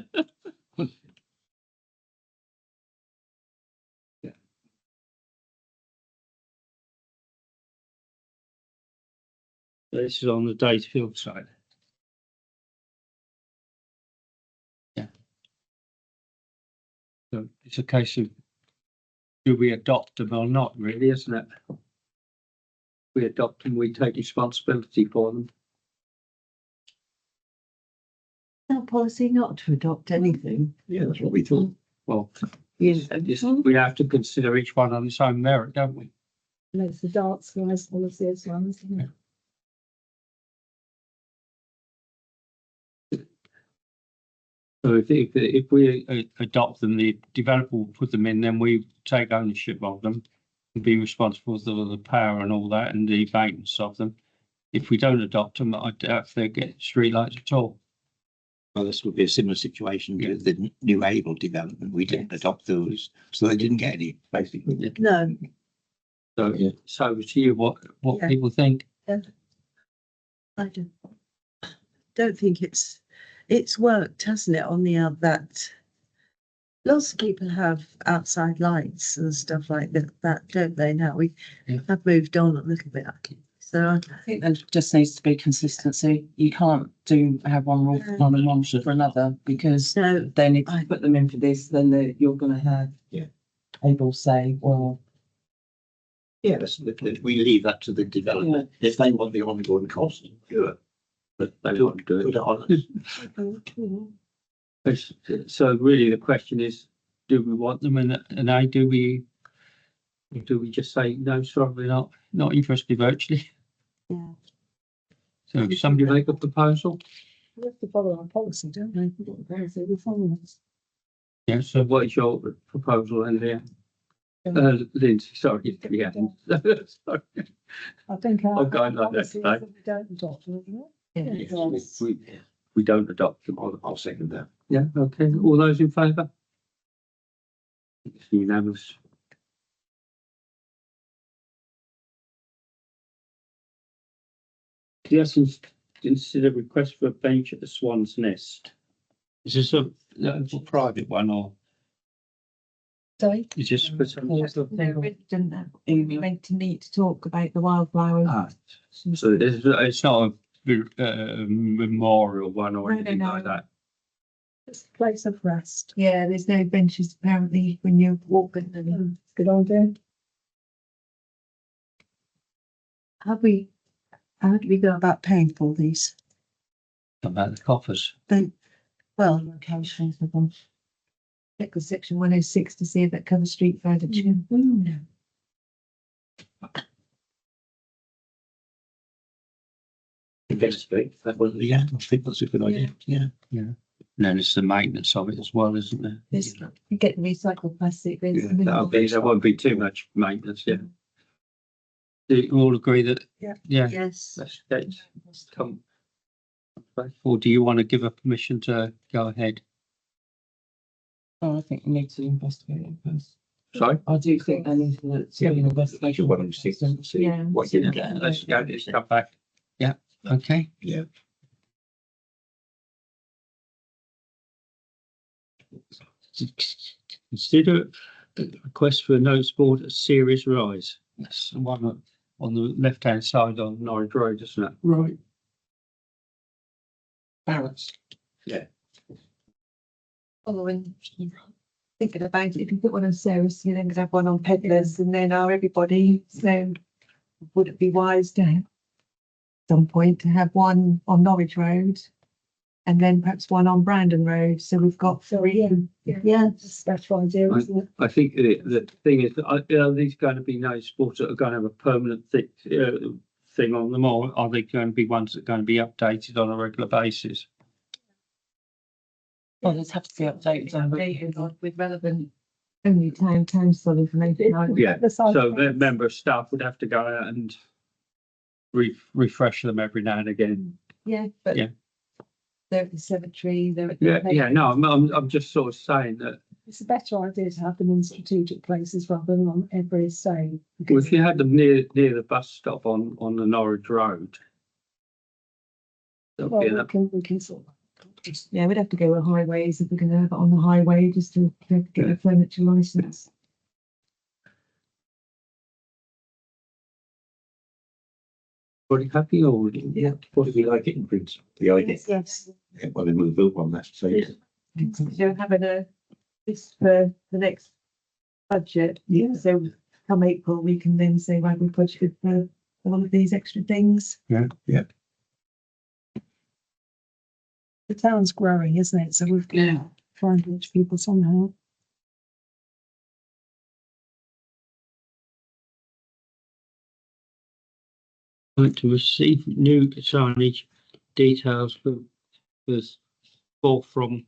Speaker 1: This is on the Datefield side. Yeah. So it's a case of do we adopt them or not, really, isn't it? We adopt them, we take responsibility for them.
Speaker 6: Our policy not to adopt anything.
Speaker 8: Yeah, that's what we thought.
Speaker 1: Well,
Speaker 6: You
Speaker 1: it's-
Speaker 6: know.
Speaker 1: we have to consider each one on its own merit, don't we?
Speaker 7: And it's the dark skies policy as well, isn't it?
Speaker 1: So if we adopt them, the developer will put them in, then we take ownership of them and be responsible for the power and all that and the maintenance of them. If we don't adopt them, I doubt if they get streetlights at all.
Speaker 8: Well, this would be a similar situation
Speaker 1: Yeah.
Speaker 8: to the new Able development. We didn't adopt those, so they didn't get any, basically.
Speaker 6: No,
Speaker 1: So,
Speaker 8: Yeah.
Speaker 1: so to you, what
Speaker 6: Yeah.
Speaker 1: people think?
Speaker 6: I don't think it's worked, hasn't it, on the that lots of people have outside lights and stuff like that, don't they? Now we
Speaker 1: Yeah.
Speaker 6: have moved on a little bit. So
Speaker 5: I think there just needs to be consistency. You can't have one rule for one and one for another, because
Speaker 6: no,
Speaker 5: then if you put them in for this, then you're gonna have.
Speaker 8: Yeah.
Speaker 5: Able say, well,
Speaker 8: Yeah, we leave that to the developer. If they want the ongoing cost, do it.
Speaker 1: But they won't do
Speaker 8: Put
Speaker 1: it.
Speaker 8: it on us.
Speaker 1: So really the question is, do we want them and do we just say, no, sorry, we're not interested virtually?
Speaker 6: yeah.
Speaker 1: So somebody make a proposal?
Speaker 7: We have to follow our policy, don't we? We've got to go through the followers.
Speaker 1: Yeah, so what is your proposal in there? Lindsay, sorry, yeah. Sorry.
Speaker 7: I think our
Speaker 1: I'm going like that
Speaker 7: policy is
Speaker 1: today.
Speaker 7: that we don't adopt them, isn't it?
Speaker 6: Yes.
Speaker 1: We don't adopt them.
Speaker 8: I'll second that.
Speaker 1: Yeah, okay, all those in favour? It's unanimous. Yes, consider request for a bench at the Swan's Nest. Is this a private one or
Speaker 3: Sorry?
Speaker 1: is this for some?
Speaker 3: The resident that meant to meet to talk about the wildflowers.
Speaker 1: Ah, so it's not a memorial one or
Speaker 3: No,
Speaker 1: anything
Speaker 3: no,
Speaker 1: like
Speaker 3: no.
Speaker 1: that?
Speaker 7: It's a place of rest.
Speaker 3: Yeah, there's no benches apparently when you're walking and
Speaker 7: Good idea.
Speaker 6: How do we go about paying for these?
Speaker 1: About the coffers.
Speaker 6: Well,
Speaker 3: locations of them. Check with section 106 to see if that covers street furniture.
Speaker 8: Investigate that one. Yeah, I think that's a good idea. Yeah.
Speaker 1: And then it's the maintenance of it as well, isn't there?
Speaker 3: There's, you get the recycled plastic. There's
Speaker 8: Yeah,
Speaker 1: There won't be too much maintenance, yeah. Do you all agree that?
Speaker 7: Yeah.
Speaker 1: Yeah,
Speaker 6: yes.
Speaker 1: that's come. Or do you want to give a permission to go ahead?
Speaker 5: Oh, I think we need to investigate it first.
Speaker 1: Sorry?
Speaker 5: I do think they need to do an investigation.
Speaker 8: One of six and see
Speaker 3: Yeah.
Speaker 8: what you
Speaker 1: Yeah,
Speaker 8: can.
Speaker 1: let's go, let's come back. Yeah, okay.
Speaker 8: Yeah.
Speaker 1: Consider a request for a notice board at serious rise. That's the one on the left-hand side on Norwich Road, isn't it?
Speaker 5: Right. Barrett's.
Speaker 3: following. Thinking about it, if you put one on Ceres, you're then gonna have one on Peddlers and then our everybody, so would it be wise to have some point to have one on Norwich Road and then perhaps one on Brandon Road, so we've got three.
Speaker 7: Yes, that's right idea, isn't it?
Speaker 1: I think the thing is, are these going to be notice boards that are going to have a permanent thing on them, or are they going to be ones that are going to be updated on a regular basis?
Speaker 5: Oh, they'd have to be updated.
Speaker 3: Updated with relevant only council information.
Speaker 1: Yeah,
Speaker 7: The side
Speaker 1: so the
Speaker 7: effects.
Speaker 1: member of staff would have to go out and refresh them every now and again.
Speaker 3: Yeah, but
Speaker 1: Yeah.
Speaker 3: they're at the cemetery, they're at the.
Speaker 1: Yeah, no, I'm just sort of saying that,
Speaker 7: It's a better idea to have them in strategic places rather than on every estate.
Speaker 1: well, if you had them near the bus stop on the Norwich Road. That'd
Speaker 7: Well,
Speaker 1: be enough.
Speaker 7: we can sort of.
Speaker 3: Yeah, we'd have to go with highways if we're gonna have it on the highway, just to get a furniture licence.
Speaker 1: Everybody happy or?
Speaker 3: Yeah.
Speaker 8: What if you like it in principle? The idea.
Speaker 6: Yes.
Speaker 8: Yeah, well, then we'll vote on that. So yeah.
Speaker 3: Consider having this for the next budget.
Speaker 6: Yeah.
Speaker 3: So come April, we can then say, right, we budgeted for all of these extra things.
Speaker 8: Yeah.
Speaker 7: The town's growing, isn't it? So we've got to try and reach people somehow.
Speaker 1: Like to receive new signage details for this or from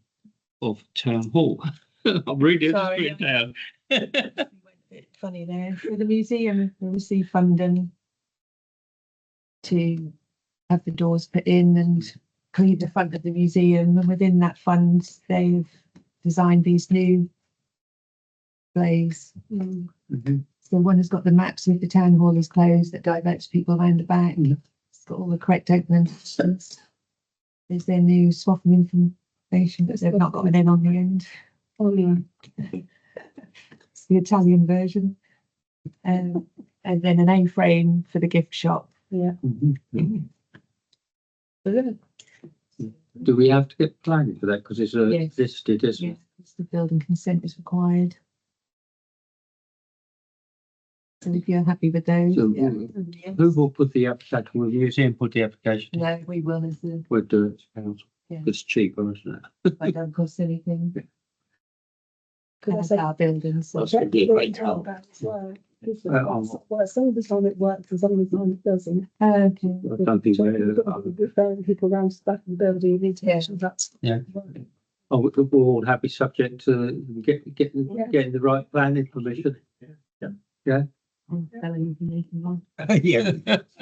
Speaker 1: of town hall. I'm reading
Speaker 3: Sorry,
Speaker 1: it down.
Speaker 3: Went a bit funny there. For the museum, we received funding to have the doors put in and clean the front of the museum, and within that fund, they've designed these new displays.
Speaker 1: Mhm.
Speaker 3: So one has got the maps if the town hall is closed that diverts people around the back. It's got all the correct openings. There's their new Swaffham information, but they've not got an N on the end.
Speaker 7: Oh, yeah.
Speaker 3: It's the Italian version. And then an A-frame for the gift shop.
Speaker 7: Yeah.
Speaker 1: Do we have to get planning for that? Because it's
Speaker 3: Yes.
Speaker 1: listed, isn't
Speaker 3: Yes,
Speaker 1: it?
Speaker 3: it's the building consent is required. So if you're happy with those.
Speaker 1: So
Speaker 3: Yes.
Speaker 1: who will put the application? Will the museum put the application? in?
Speaker 3: No, we will as the,
Speaker 1: We'll do it, council.
Speaker 3: Yeah.
Speaker 1: It's cheaper, isn't it?
Speaker 3: it don't cost anything.
Speaker 7: Could I
Speaker 3: as
Speaker 7: say?
Speaker 3: our buildings.
Speaker 8: That's gonna be a great help.
Speaker 7: Well,
Speaker 1: Well,
Speaker 7: some of the time it works and some of the time it doesn't.
Speaker 3: Okay.
Speaker 1: I don't think
Speaker 7: Referring people around to the back of the building, you need to make sure that's.
Speaker 1: Yeah. we're all happy subject to getting the right planning permission.
Speaker 8: Yeah,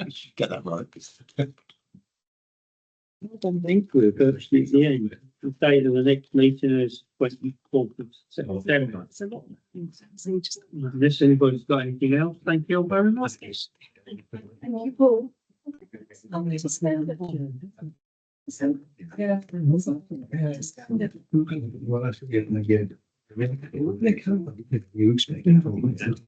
Speaker 8: we should get that right.
Speaker 1: I don't think we're virtually at the end. The date of the next meeting is 24th of September.
Speaker 7: It's a lot. So just-
Speaker 1: Unless anybody's got anything else, thank you all very much.
Speaker 7: Thank you, Paul.
Speaker 3: Yeah.
Speaker 8: Well, that's getting again. You expect it.